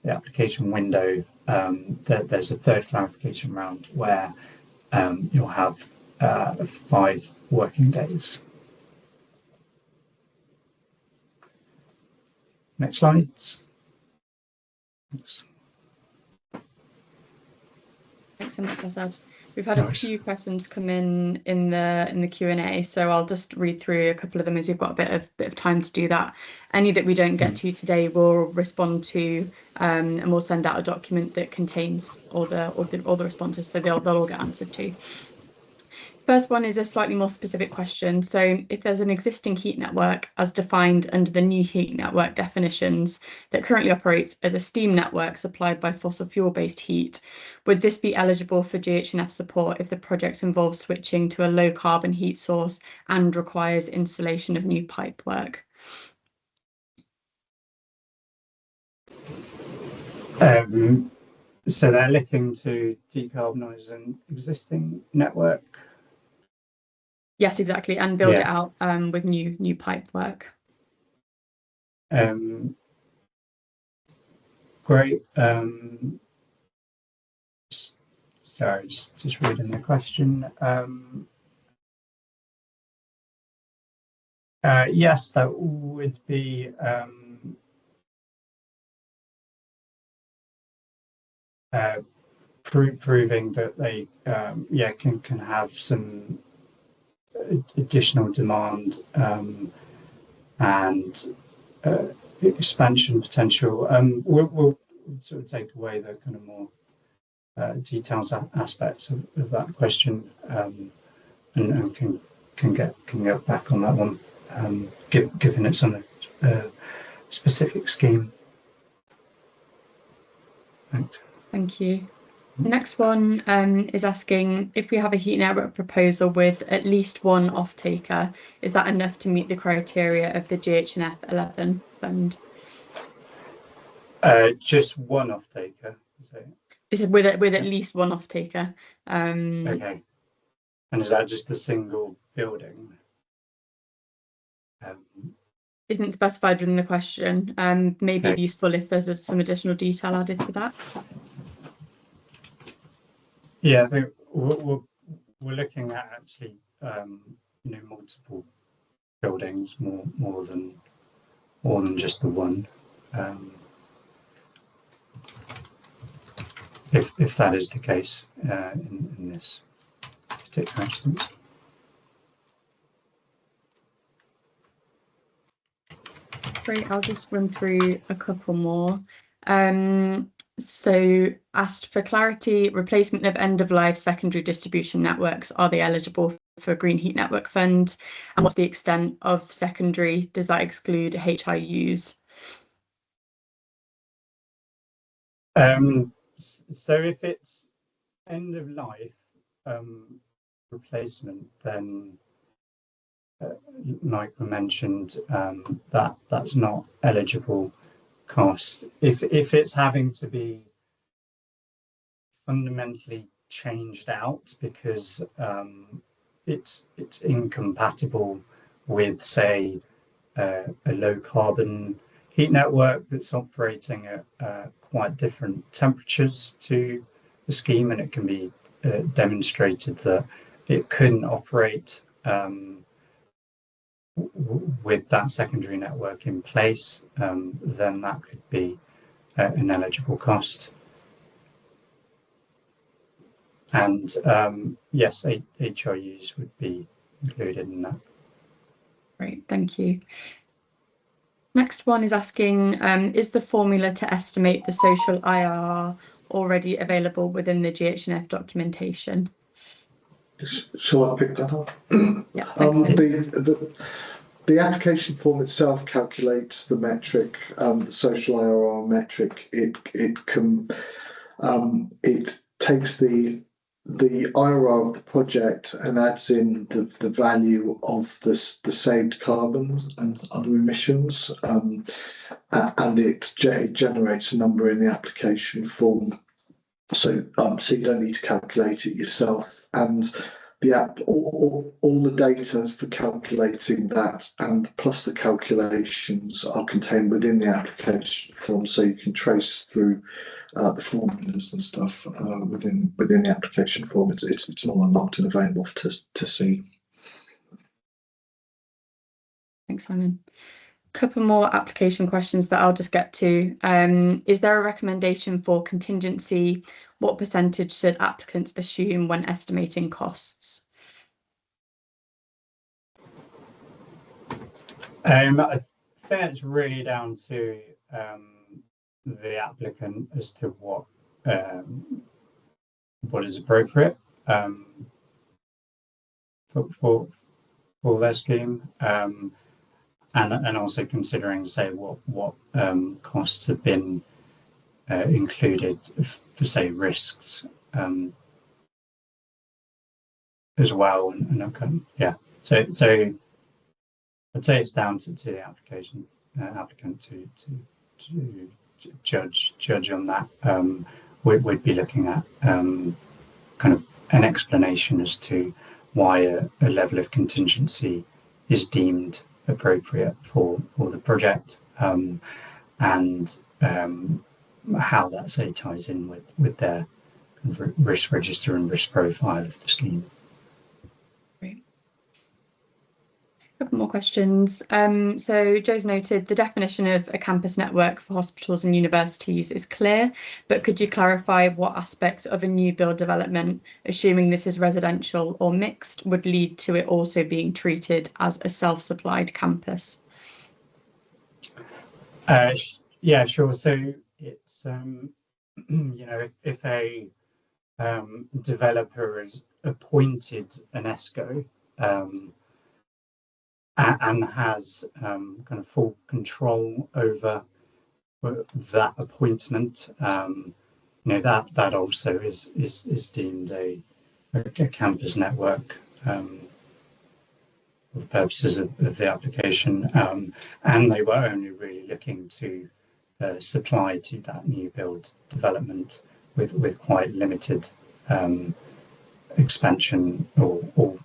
application window, there's a third clarification round where you'll have 5 working days. Next slide. Thanks so much, Asad. We've had a few questions come in the Q&A, so I'll just read through a couple of them as we've got a bit of time to do that. Any that we don't get to today, we'll respond to, and we'll send out a document that contains all the responses, so they'll all get answered too. First one is a slightly more specific question. So if there's an existing heat network as defined under the new heat network definitions that currently operates as a steam network supplied by fossil fuel-based heat, would this be eligible for GHNF support if the project involves switching to a low carbon heat source and requires installation of new pipework? So they're looking to decarbonise an existing network? Yes, exactly, and build it out with new pipework. Great. Sorry, just reading the question. Yes, that would be proving that they can have some additional demand and expansion potential. We'll sort of take away the kind of more details aspects of that question, and can get back on that one, given it's on a specific scheme. Thanks. Thank you. The next one is asking, if we have a heat network proposal with at least one off-taker, is that enough to meet the criteria of the GHNF 11 fund? Just one off-taker. This is with at least one off-taker. Okay. And is that just a single building? Isn't specified within the question. Maybe useful if there's some additional detail added to that. Yeah, I think we're looking at actually, multiple buildings, more than just the one. If that is the case in this particular instance. Great, I'll just run through a couple more. So asked for clarity, replacement of end-of-life secondary distribution networks, are they eligible for Green Heat Network Fund? And what's the extent of secondary? Does that exclude HIUs? So if it's end-of-life replacement, then like we mentioned, that's not eligible cost. If it's having to be fundamentally changed out because it's incompatible with, say, a low carbon heat network that's operating at quite different temperatures to the scheme, and it can be demonstrated that it couldn't operate with that secondary network in place, then that could be an eligible cost. And yes, HRUs would be included in that. Great, thank you. Next one is asking, is the formula to estimate the social IRR already available within the GHNF documentation? Shall I pick that up? Yeah, thanks. The application form itself calculates the metric, the social IRR metric. It takes the IRR of the project and adds in the value of the saved carbon and other emissions, and it generates a number in the application form. So you don't need to calculate it yourself, and all the data for calculating that and plus the calculations are contained within the application form, so you can trace through the formulas and stuff within the application form. It's all unlocked and available to see. Thanks, Simon. Couple more application questions that I'll just get to. Is there a recommendation for contingency? What percentage should applicants assume when estimating costs? I think it's really down to the applicant as to what is appropriate for their scheme. And also considering, say, what costs have been included for, say, risks as well, and yeah. So I'd say it's down to the applicant to judge on that. We'd be looking at kind of an explanation as to why a level of contingency is deemed appropriate for the project, and how that, say, ties in with their risk register and risk profile of the scheme. Great. A couple more questions. So Joe's noted the definition of a campus network for hospitals and universities is clear, but could you clarify what aspects of a new build development, assuming this is residential or mixed, would lead to it also being treated as a self-supplied campus? Yeah, sure. So it's if a developer has appointed an ESCO and has kind of full control over that appointment, that also is deemed a campus network for the purposes of the application, and they were only really looking to supply to that new build development with quite limited expansion or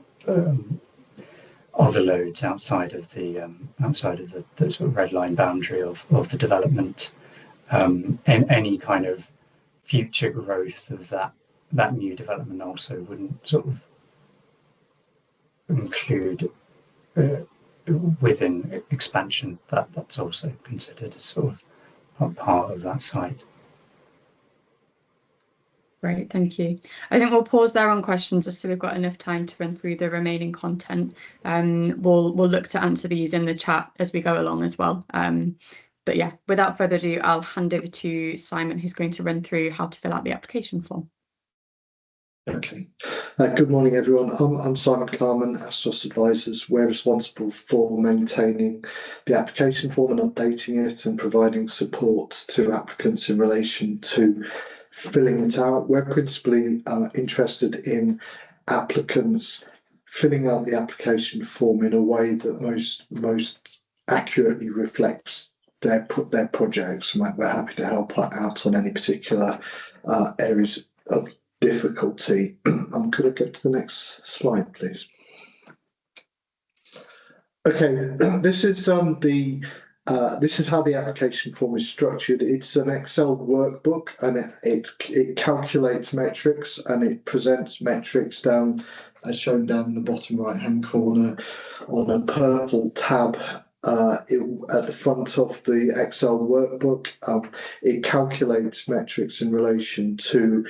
other loads outside of the sort of red line boundary of the development, and any kind of future growth of that new development also wouldn't sort of include within expansion. That's also considered as sort of part of that site. Great, thank you. I think we'll pause there on questions just so we've got enough time to run through the remaining content. We'll look to answer these in the chat as we go along as well. But yeah, without further ado, I'll hand over to Simon, who's going to run through how to fill out the application form. Okay. Good morning, everyone. I'm Simon Carman, Astos Advisors. We're responsible for maintaining the application form and updating it and providing support to applicants in relation to filling it out. We're principally interested in applicants filling out the application form in a way that most accurately reflects their projects. We're happy to help out on any particular areas of difficulty. Could I get to the next slide, please? Okay, this is this is how the application form is structured. It's an Excel workbook, and it calculates metrics, and it presents metrics down, as shown down in the bottom right hand corner on a purple tab at the front of the Excel workbook. It calculates metrics in relation to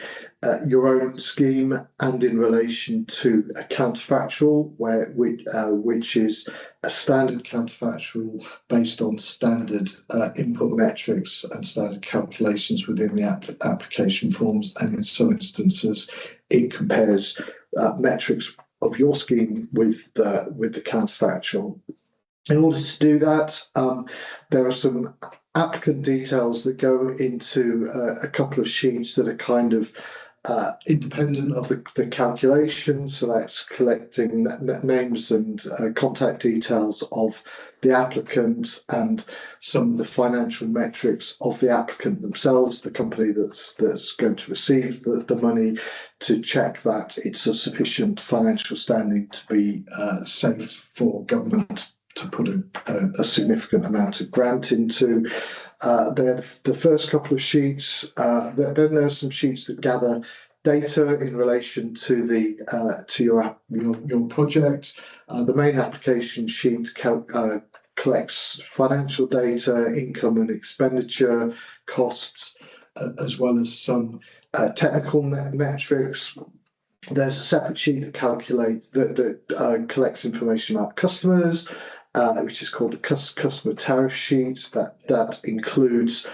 your own scheme and in relation to a counterfactual, which is a standard counterfactual based on standard input metrics and standard calculations within the application forms. And in some instances, it compares metrics of your scheme with the counterfactual. In order to do that, there are some applicant details that go into a couple of sheets that are kind of independent of the calculation. So that's collecting names and contact details of the applicant and some of the financial metrics of the applicant themselves, the company that's going to receive the money, to check that it's of sufficient financial standing to be safe for government to put a significant amount of grant into. They're the first couple of sheets. Then there are some sheets that gather data in relation to your project. The main application sheet collects financial data, income and expenditure, costs, as well as some technical metrics. There's a separate sheet that collects information about customers, which is called the customer tariff sheet. That includes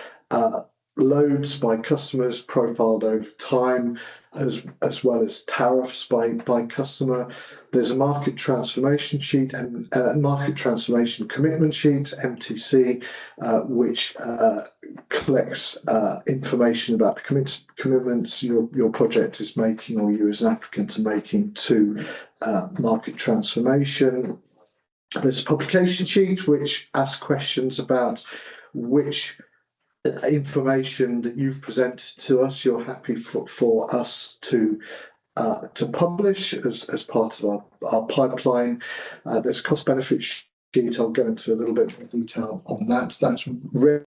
loads by customers profiled over time, as well as tariffs by customer. There's a market transformation sheet and market transformation commitment sheet, MTC, which collects information about the commitments your project is making, or you as an applicant are making, to market transformation. There's a publication sheet which asks questions about which information that you've presented to us you're happy for us to publish as part of our pipeline. There's a cost benefit sheet. I'll go into a little bit more detail on that. That's rarely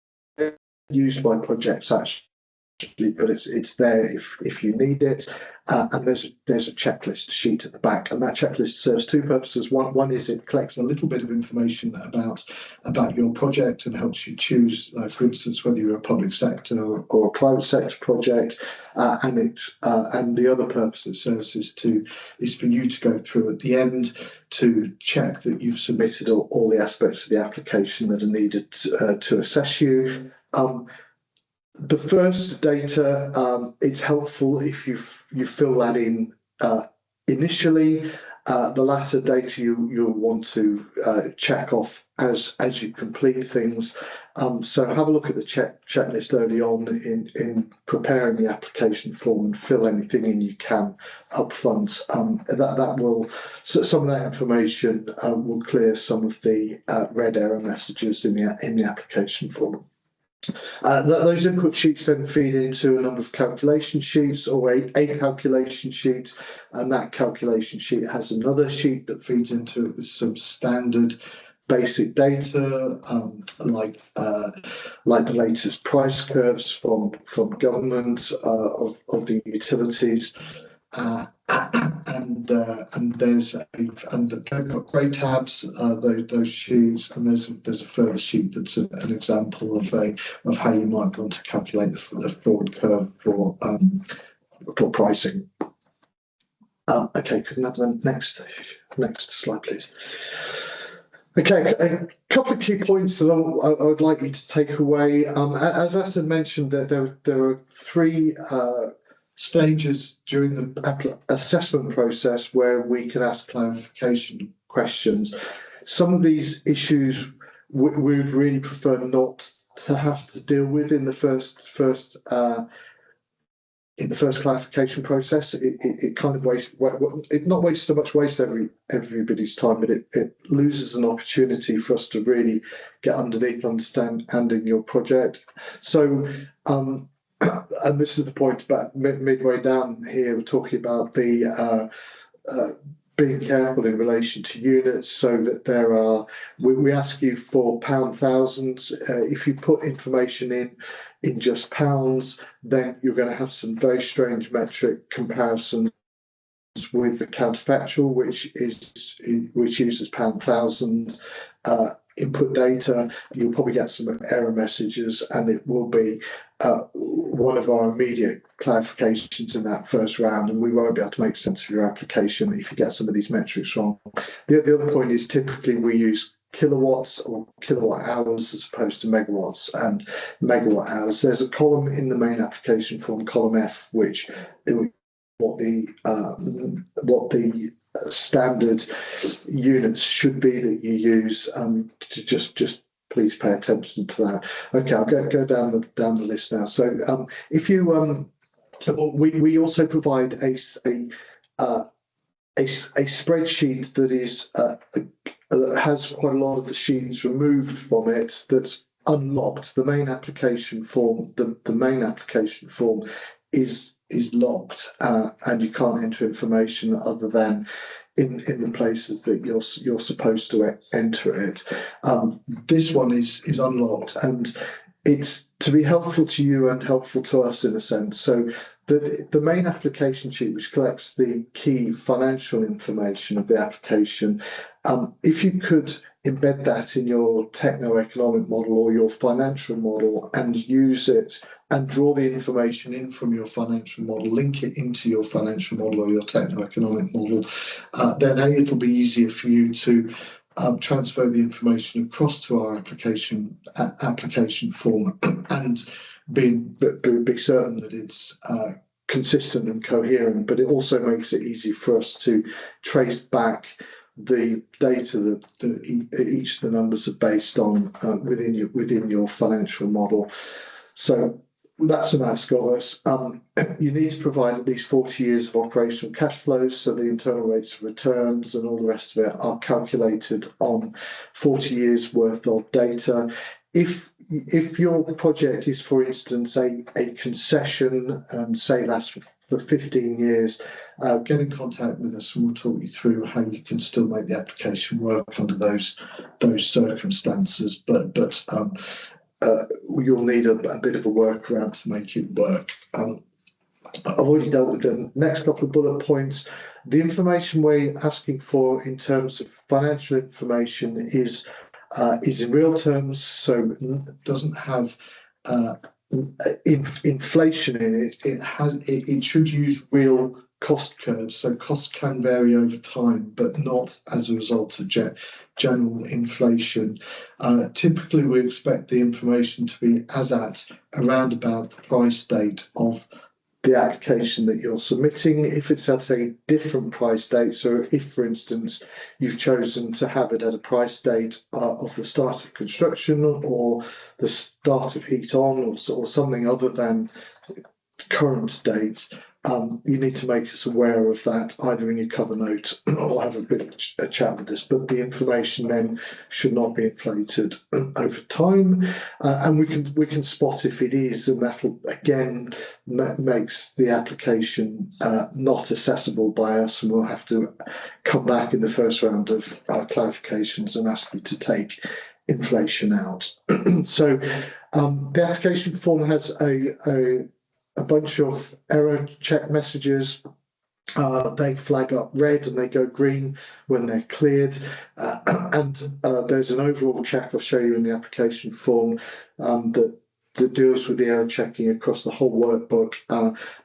used by projects actually, but it's there if you need it. And there's a checklist sheet at the back, and that checklist serves two purposes. One is it collects a little bit of information about your project and helps you choose, for instance, whether you're a public sector or a private sector project. And the other purpose it serves is for you to go through at the end to check that you've submitted all the aspects of the application that are needed to assess you. The first data, it's helpful if you fill that in initially. The latter data you'll want to check off as you complete things. So have a look at the checklist early on in preparing the application form, and fill anything in you can up front. That will, some of that information will clear some of the red error messages in the application form. Those input sheets then feed into a number of calculation sheets, or a calculation sheet, and that calculation sheet has another sheet that feeds into it with some standard basic data, like the latest price curves from government of the utilities. And they've got grey tabs, those sheets, and there's a further sheet that's an example of how you might want to calculate the forward curve for pricing. Okay, could we have the next slide, please? Okay, a couple of key points that I would like you to take away. As Aston mentioned, there are three stages during the assessment process where we can ask clarification questions. Some of these issues we would really prefer not to have to deal with in the first in the first clarification process, it kind of wastes, it not wastes so much waste everybody's time, but it loses an opportunity for us to really get underneath understanding your project. So, and this is the point about midway down here, we're talking about the being careful in relation to units, so that there are, we ask you for pound thousands. If you put information in just pounds, then you're going to have some very strange metric comparisons with the counterfactual, which uses pound thousand input data. You'll probably get some error messages, and it will be one of our immediate clarifications in that first round, and we won't be able to make sense of your application if you get some of these metrics wrong. The other point is, typically we use kilowatts or kilowatt hours as opposed to megawatts and megawatt hours. There's a column in the main application form, column F, which what the standard units should be that you use. To just please pay attention to that. Okay, I'll go down the list now. So if you we also provide a spreadsheet that is has quite a lot of the sheets removed from it, that's unlocked. The main application form, the main application form is locked, and you can't enter information other than in the places that you're supposed to enter it. This one is unlocked, and it's to be helpful to you and helpful to us in a sense. So the main application sheet, which collects the key financial information of the application, if you could embed that in your techno-economic model or your financial model and use it and draw the information in from your financial model, link it into your financial model or your techno-economic model, then it'll be easier for you to transfer the information across to our application form and be certain that it's consistent and coherent. But it also makes it easy for us to trace back the data that each of the numbers are based on within your financial model. So that's an ask of us. You need to provide at least 40 years of operational cash flows, so the internal rates of returns and all the rest of it are calculated on 40 years worth of data. If your project is, for instance, a concession, and say that's for 15 years, get in contact with us and we'll talk you through how you can still make the application work under those circumstances. But you'll need a bit of a workaround to make it work. I've already dealt with the next couple of bullet points. The information we're asking for in terms of financial information is in real terms, so it doesn't have inflation in it. It should use real cost curves, so costs can vary over time, but not as a result of general inflation. Typically, we expect the information to be as at around about the price date of the application that you're submitting. If it's at a different price date, so if, for instance, you've chosen to have it at a price date of the start of construction or the start of heat on or something other than current date, you need to make us aware of that either in your cover note or have a bit of a chat with us. But the information then should not be inflated over time, and we can spot if it is, and that again makes the application not accessible by us, and we'll have to come back in the first round of clarifications and ask you to take inflation out. So the application form has a bunch of error check messages. They flag up red and they go green when they're cleared. And there's an overall check I'll show you in the application form that deals with the error checking across the whole workbook.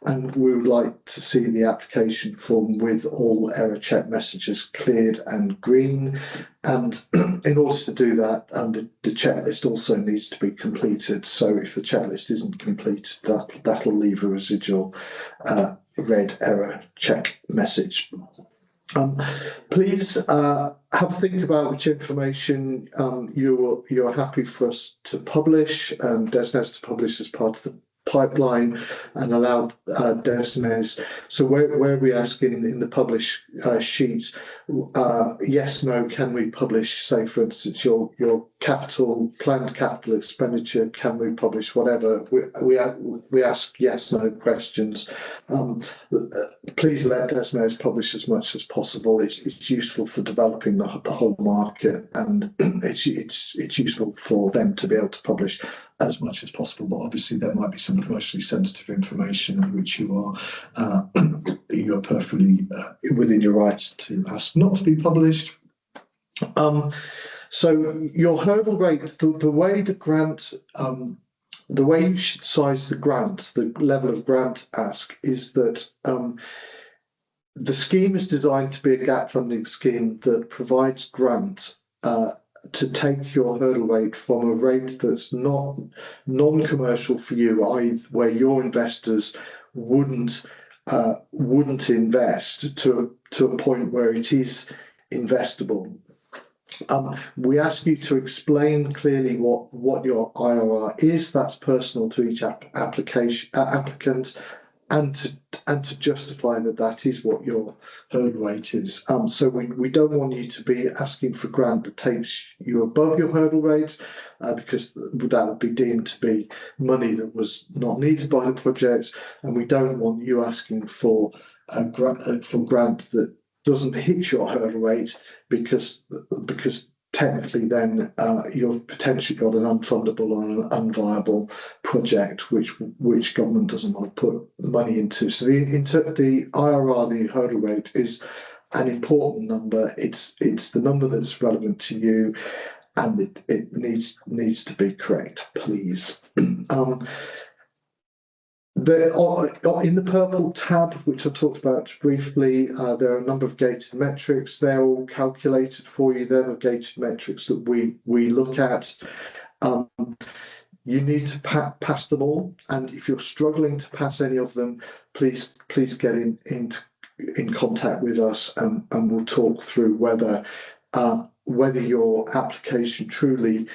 And we would like to see the application form with all error check messages cleared and green. And in order to do that, the checklist also needs to be completed. So if the checklist isn't completed, that'll leave a residual red error check message. Please have a think about which information you're happy for us to publish and DESNZ to publish as part of the pipeline and allow DESNEs. So where we ask in the publish sheet, yes, no, can we publish, say for instance, your planned capital expenditure, can we publish whatever? We ask yes, no questions. Please let DESNEs publish as much as possible. It's useful for developing the whole market, and it's useful for them to be able to publish as much as possible. But obviously there might be some commercially sensitive information which you're perfectly within your rights to ask not to be published. So your hurdle rate, the way the grant, the way you should size the grant, the level of grant ask, is that the scheme is designed to be a gap funding scheme that provides grants to take your hurdle rate from a rate that's not non-commercial for you, i.e. where your investors wouldn't invest to a point where it is investable. We ask you to explain clearly what your IRR is. That's personal to each applicant, and to justify that is what your hurdle rate is. So we don't want you to be asking for a grant that takes you above your hurdle rate, because that would be deemed to be money that was not needed by the project, and we don't want you asking for a grant that doesn't hit your hurdle rate, because technically then you've potentially got an unfundable or an unviable project which government doesn't want to put money into. So the IRR, the hurdle rate, is an important number. It's the number that's relevant to you, and it needs to be correct, please. In the purple tab, which I talked about briefly, there are a number of gated metrics. They're all calculated for you. They're the gated metrics that we look at. You need to pass them all, and if you're struggling to pass any of them, please get in contact with us, and we'll talk through whether your application truly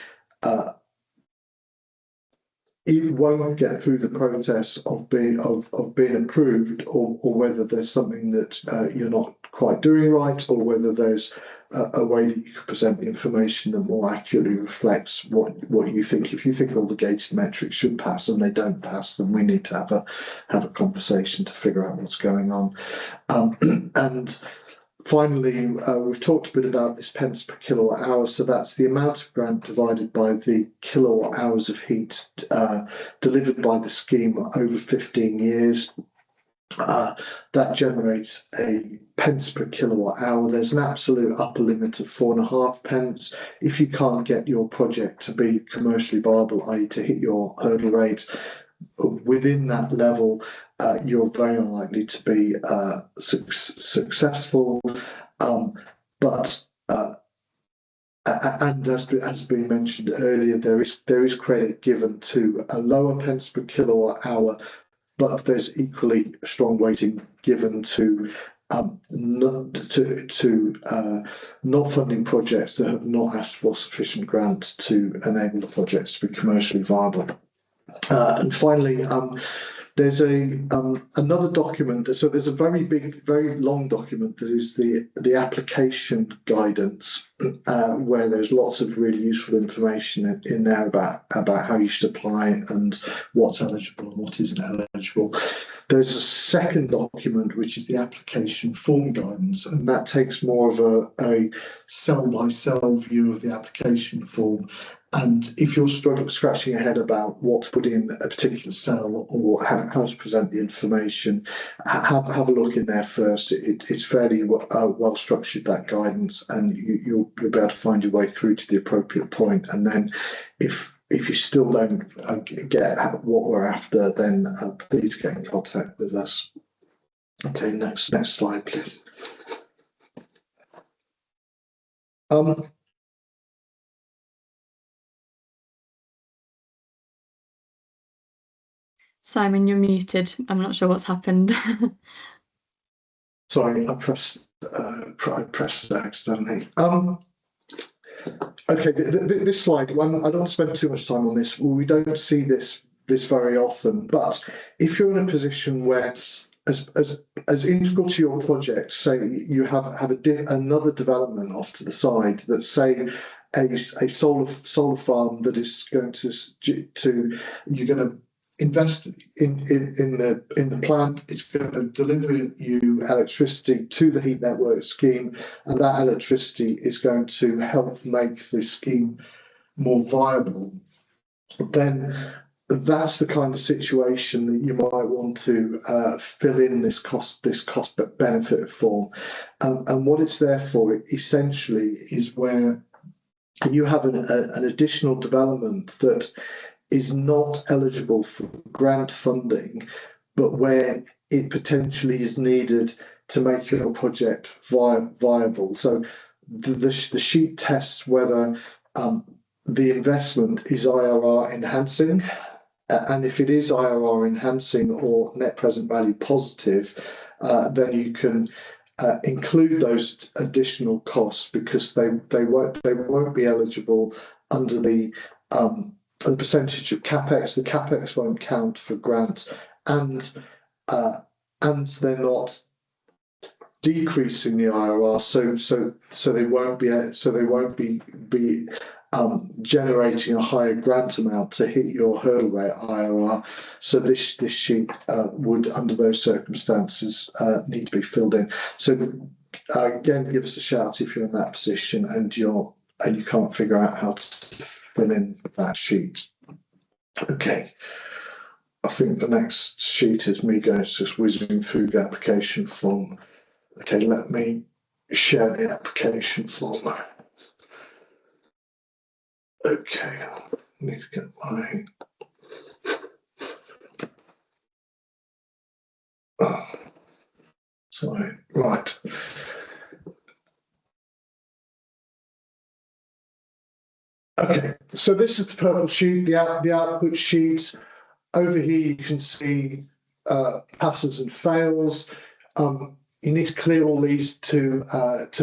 it won't get through the process of being approved, or whether there's something that you're not quite doing right, or whether there's a way that you could present the information that more accurately reflects what you think. If you think all the gated metrics should pass and they don't pass, then we need to have a conversation to figure out what's going on. And finally, we've talked a bit about this pence per kilowatt hour. So that's the amount of grant divided by the kilowatt hours of heat delivered by the scheme over 15 years. That generates a pence per kilowatt hour. There's an absolute upper limit of 4.5 pence. If you can't get your project to be commercially viable, i.e. to hit your hurdle rate, within that level, you're very unlikely to be successful. But and as has been mentioned earlier, there is credit given to a lower pence per kilowatt hour, but there's equally strong weighting given to not funding projects that have not asked for sufficient grants to enable the projects to be commercially viable. And finally, there's another document. So there's a very big, very long document that is the application guidance, where there's lots of really useful information in there about how you should apply and what's eligible and what isn't eligible. There's a second document, which is the application form guidance, and that takes more of a cell-by-cell view of the application form. And if you're scratching your head about what to put in a particular cell or how to present the information, have a look in there first. It's fairly well structured, that guidance, and you'll be able to find your way through to the appropriate point. And then if you still don't get what we're after, then please get in contact with us. Okay, next slide, please. Simon, you're muted. I'm not sure what's happened. Sorry, I pressed accidentally. Okay, this slide, I don't want to spend too much time on this. We don't see this this very often. But if you're in a position where, as integral to your project, say you have another development off to the side that's, say, a solar farm that is going to you're going to invest in the plant. It's going to deliver you electricity to the heat network scheme, and that electricity is going to help make the scheme more viable. Then that's the kind of situation that you might want to fill in this cost benefit form, and what it's there for essentially is where you have an additional development that is not eligible for grant funding, but where it potentially is needed to make your project viable. So the sheet tests whether the investment is IRR enhancing, and if it is IRR enhancing or net present value positive, then you can include those additional costs, because they won't be eligible under the percentage of capex. The capex won't count for grants, and they're not decreasing the IRR, so they won't be generating a higher grant amount to hit your hurdle rate IRR. So this sheet would, under those circumstances, need to be filled in. So again, give us a shout if you're in that position and you can't figure out how to fill in that sheet. Okay, I think the next sheet is me just whizzing through the application form. Okay, let me share the application form. Okay, I need to get my sorry, right. Okay, so this is the purple sheet, the output sheet. Over here you can see passes and fails. You need to clear all these to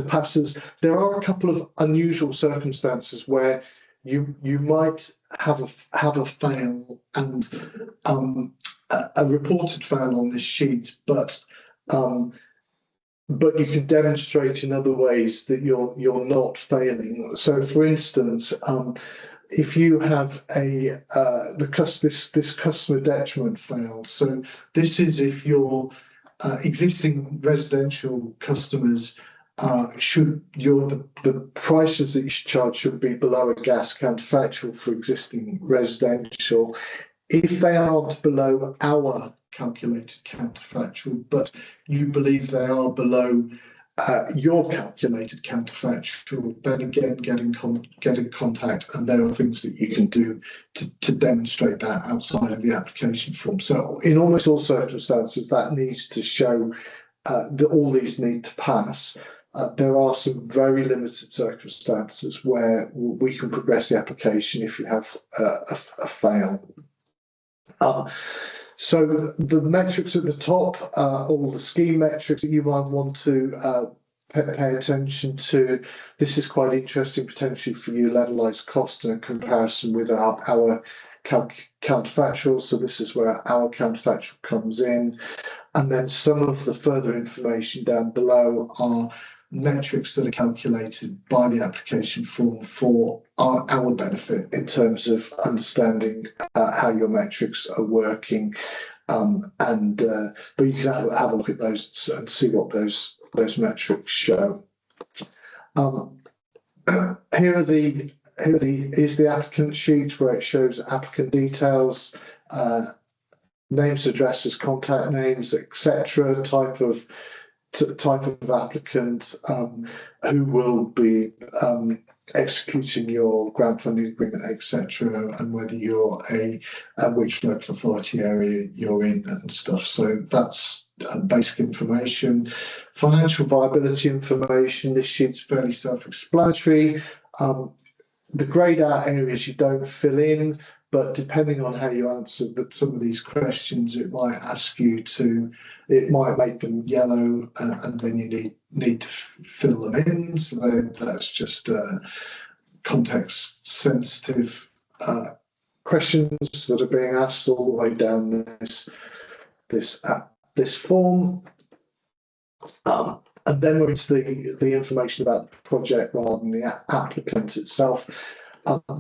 passes. There are a couple of unusual circumstances where you might have a fail and a reported fail on this sheet, but you can demonstrate in other ways that you're not failing. So, for instance, if you have this customer detriment failed. So this is if your existing residential customers the prices that you should charge should be below a gas counterfactual for existing residential. If they aren't below our calculated counterfactual, but you believe they are below your calculated counterfactual, then again get in contact, and there are things that you can do to demonstrate that outside of the application form. So in almost all circumstances, that needs to show that all these need to pass. There are some very limited circumstances where we can progress the application if you have a fail. So the metrics at the top, all the scheme metrics that you might want to pay attention to. This is quite interesting potentially for you, levelized cost and a comparison with our counterfactual. So this is where our counterfactual comes in. And then some of the further information down below are metrics that are calculated by the application form for our benefit in terms of understanding how your metrics are working. But you can have a look at those and see what those metrics show. Here is the applicant sheet where it shows applicant details, names, addresses, contact names, etc. Type of applicant, who will be executing your grant funding agreement, etc., and whether you're which local authority area you're in and stuff. So that's basic information. Financial viability information. This sheet's fairly self-explanatory. The greyed out areas you don't fill in, but depending on how you answer some of these questions, it might make them yellow, and then you need to fill them in. So that's just context sensitive questions that are being asked all the way down this form. And then we're into the information about the project rather than the applicant itself.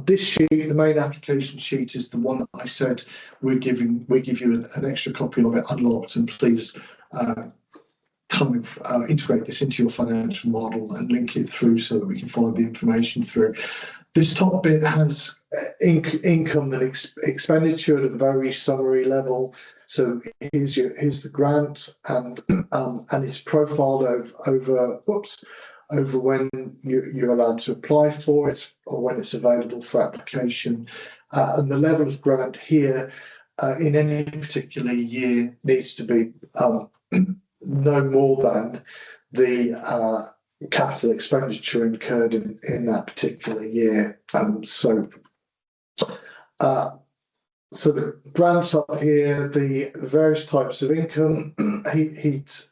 This sheet, the main application sheet, is the one that I said we give you an extra copy of it unlocked, and please integrate this into your financial model and link it through so that we can follow the information through. This top bit has income and expenditure at a very summary level. So here's the grant, and it's profiled over when you're allowed to apply for it or when it's available for application, and the level of grant here in any particular year needs to be no more than the capital expenditure incurred in that particular year. So the grants up here, the various types of income, heat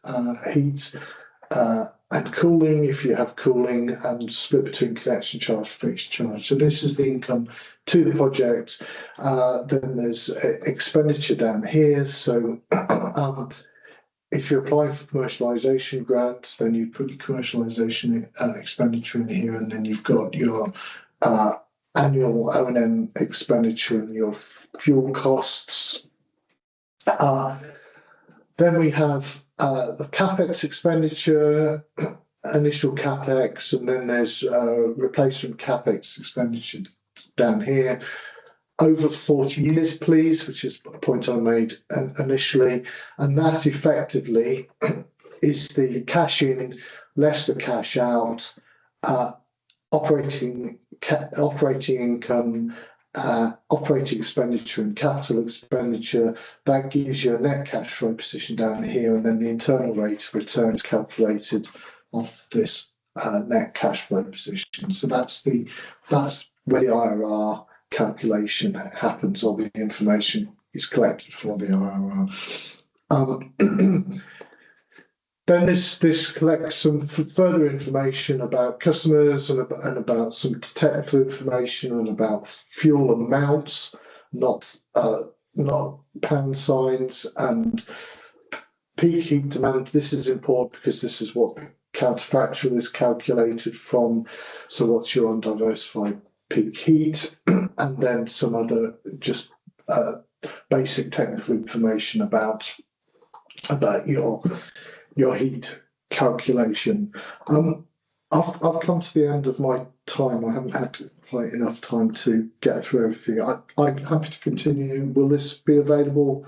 and cooling, if you have cooling, and split between connection charge, fixed charge. So this is the income to the project. Then there's expenditure down here. So if you're applying for commercialisation grants, then you put your commercialisation expenditure in here, and then you've got your annual O&M expenditure and your fuel costs. Then we have the CapEx expenditure, initial CapEx, and then there's replacement CapEx expenditure down here. Over 40 years, please, which is a point I made initially, and that effectively is the cash in less the cash out, operating income, operating expenditure and capital expenditure. That gives you a net cash flow position down here, and then the internal rate of return is calculated off this net cash flow position. So that's where the IRR calculation happens, or the information is collected for the IRR. Then this collects some further information about customers and about some technical information and about fuel amounts, not pound signs, and peak heat demand. This is important because this is what the counterfactual is calculated from. So what's your undiversified peak heat, and then some other just basic technical information about your heat calculation. I've come to the end of my time. I haven't had quite enough time to get through everything. I'm happy to continue. Will this be available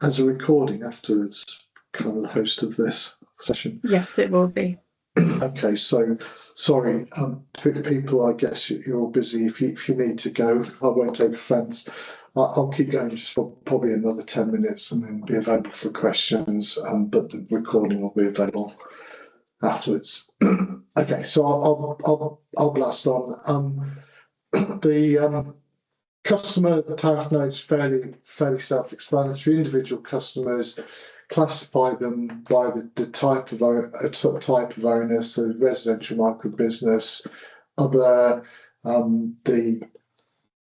as a recording afterwards? Kind of the host of this session. Yes, it will be. Okay, so sorry, people, I guess you're all busy. If you need to go, I won't take offence. I'll keep going just for probably another 10 minutes and then be available for questions, but the recording will be available afterwards. Okay, so I'll blast on. The customer tariff notes fairly self-explanatory. Individual customers, classify them by the type of owner, so residential, micro business, other, the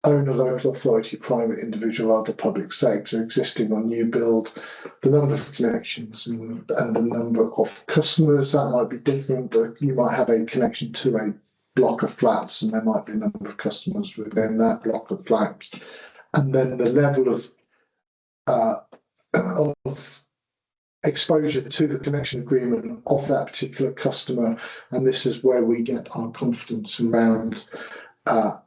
owner, local authority, private individual, other public sector, existing or new build, the number of connections and the number of customers. That might be different. You might have a connection to a block of flats, and there might be a number of customers within that block of flats, and then the level of exposure to the connection agreement of that particular customer. And this is where we get our confidence around how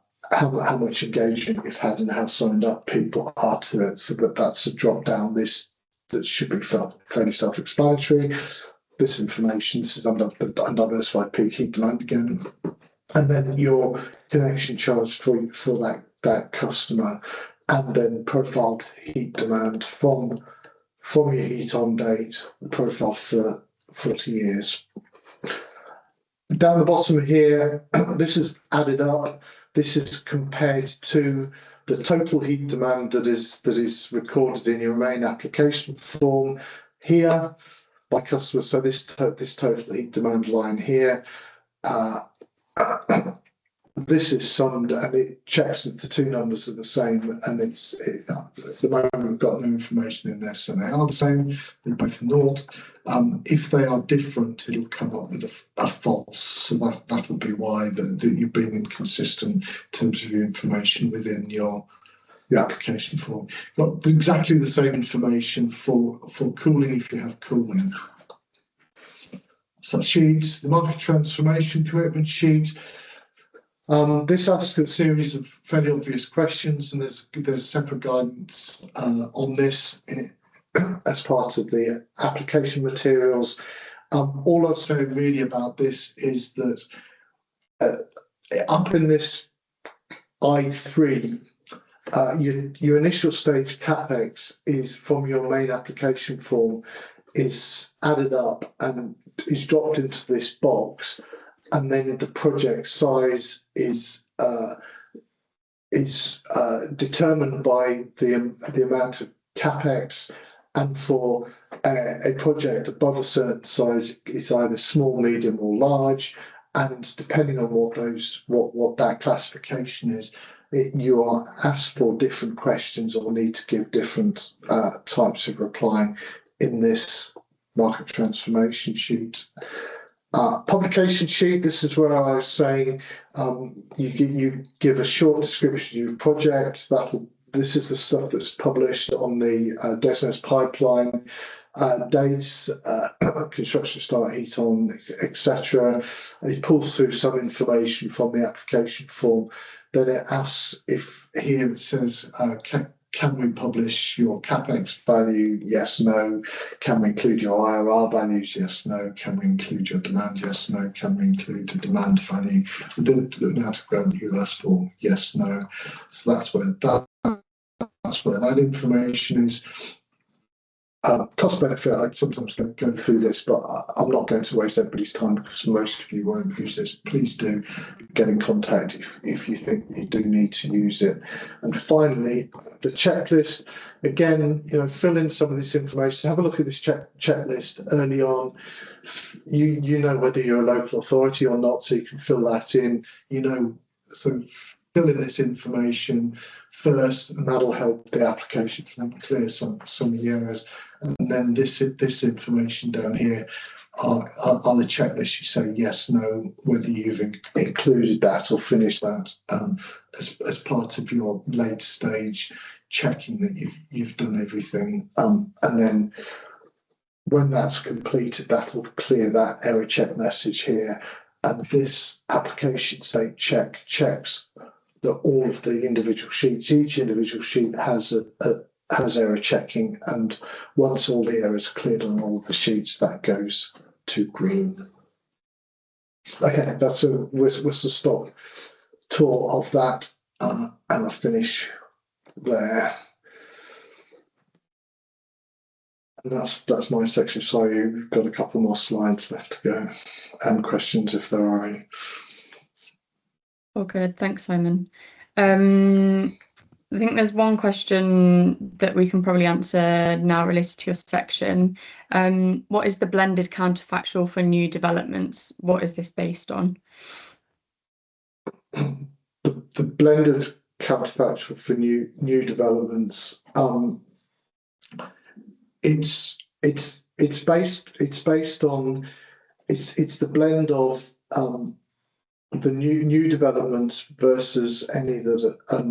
much engagement you've had and how signed up people are to it. So that's a drop down list that should be fairly self-explanatory. This information, this is undiversified peak heat demand again, and then your connection charge for that customer, and then profiled heat demand from your heat on date, profile for 40 years. Down the bottom here, this is added up. This is compared to the total heat demand that is recorded in your main application form here by customer. So this total heat demand line here, this is summed and it checks that the two numbers are the same, and at the moment we've got no information in there, so they are the same, they're both naught. If they are different, it'll come up with a false, so that'll be why that you've been inconsistent in terms of your information within your application form. Got exactly the same information for cooling if you have cooling. So sheets, the market transformation commitment sheet. This asks a series of fairly obvious questions, and there's separate guidance on this as part of the application materials. All I'd say really about this is that up in this I3, your initial stage capex is from your main application form is added up and is dropped into this box, and then the project size is determined by the amount of capex, and for a project above a certain size, it's either small, medium, or large, and depending on what that classification is, you are asked for different questions or need to give different types of reply in this market transformation sheet. Publication sheet, this is where I was saying you give a short description of your project. This is the stuff that's published on the DESNES pipeline, dates, construction start, heat on, etc. It pulls through some information from the application form. Then it asks if here it says, can we publish your capex value? Yes, no. Can we include your IRR values? Yes, no. Can we include your demand? Yes, no. Can we include the demand value? The amount of grant that you asked for? Yes, no. So that's where that information is. Cost benefit, I sometimes go through this, but I'm not going to waste everybody's time because most of you won't use this. Please do get in contact if you think you do need to use it. And finally, the checklist. Again, fill in some of this information. Have a look at this checklist early on. You know whether you're a local authority or not, so you can fill that in. So fill in this information first, and that'll help the application to clear some of the errors. And then this information down here are the checklist. You say yes, no, whether you've included that or finished that as part of your late stage checking that you've done everything. And then when that's completed, that'll clear that error check message here. And this application state checks that all of the individual sheets, each individual sheet has error checking, and once all the errors cleared on all of the sheets, that goes to green. Okay, that's a whistle-stop tour of that, and I'll finish there. And that's my section. Sorry, we've got a couple more slides left to go, and questions if there are any. All good, thanks, Simon. I think there's one question that we can probably answer now related to your section. What is the blended counterfactual for new developments? What is this based on? The blended counterfactual for new developments. It's based on the blend of the new developments versus any that are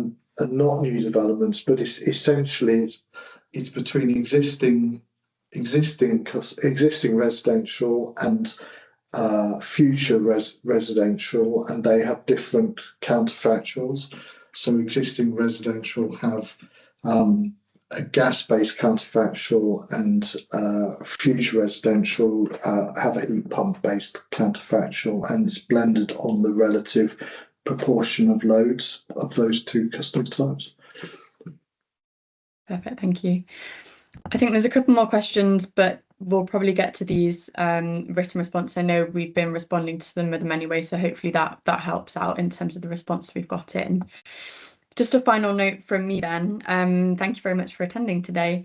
not new developments, but it's essentially it's between existing residential and future residential, and they have different counterfactuals. So existing residential have a gas-based counterfactual, and future residential have a heat pump-based counterfactual, and it's blended on the relative proportion of loads of those two customer types. Perfect, thank you. I think there's a couple more questions, but we'll probably get to these written response. I know we've been responding to some of them anyway, so hopefully that helps out in terms of the response we've got in. Just a final note from me then, thank you very much for attending today.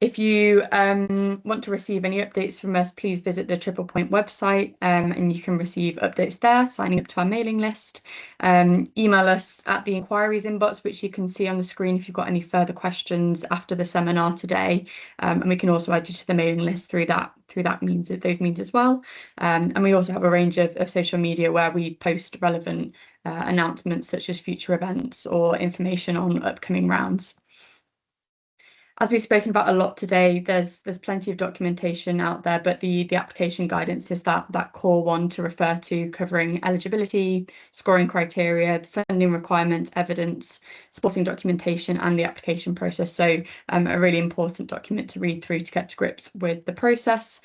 If you want to receive any updates from us, please visit the Triple Point website and you can receive updates there, signing up to our mailing list. Email us at the enquiries inbox, which you can see on the screen if you've got any further questions after the seminar today. And we can also add you to the mailing list through those means as well. And we also have a range of social media where we post relevant announcements such as future events or information on upcoming rounds. As we've spoken about a lot today, there's plenty of documentation out there, but the application guidance is that core one to refer to, covering eligibility, scoring criteria, funding requirements, evidence, supporting documentation, and the application process. So a really important document to read through to get to grips with the process.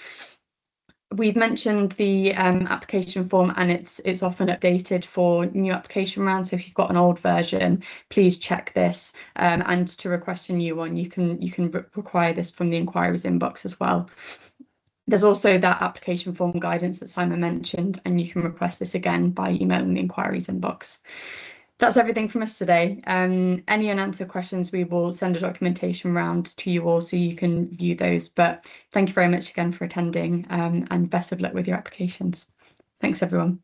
We've mentioned the application form, and it's often updated for new application rounds. So if you've got an old version, please check this. And to request a new one, you can require this from the enquiries inbox as well. There's also that application form guidance that Simon mentioned, and you can request this again by emailing the enquiries inbox. That's everything from us today. Any unanswered questions, we will send a documentation round to you all so you can view those. But thank you very much again for attending, and best of luck with your applications. Thanks, everyone.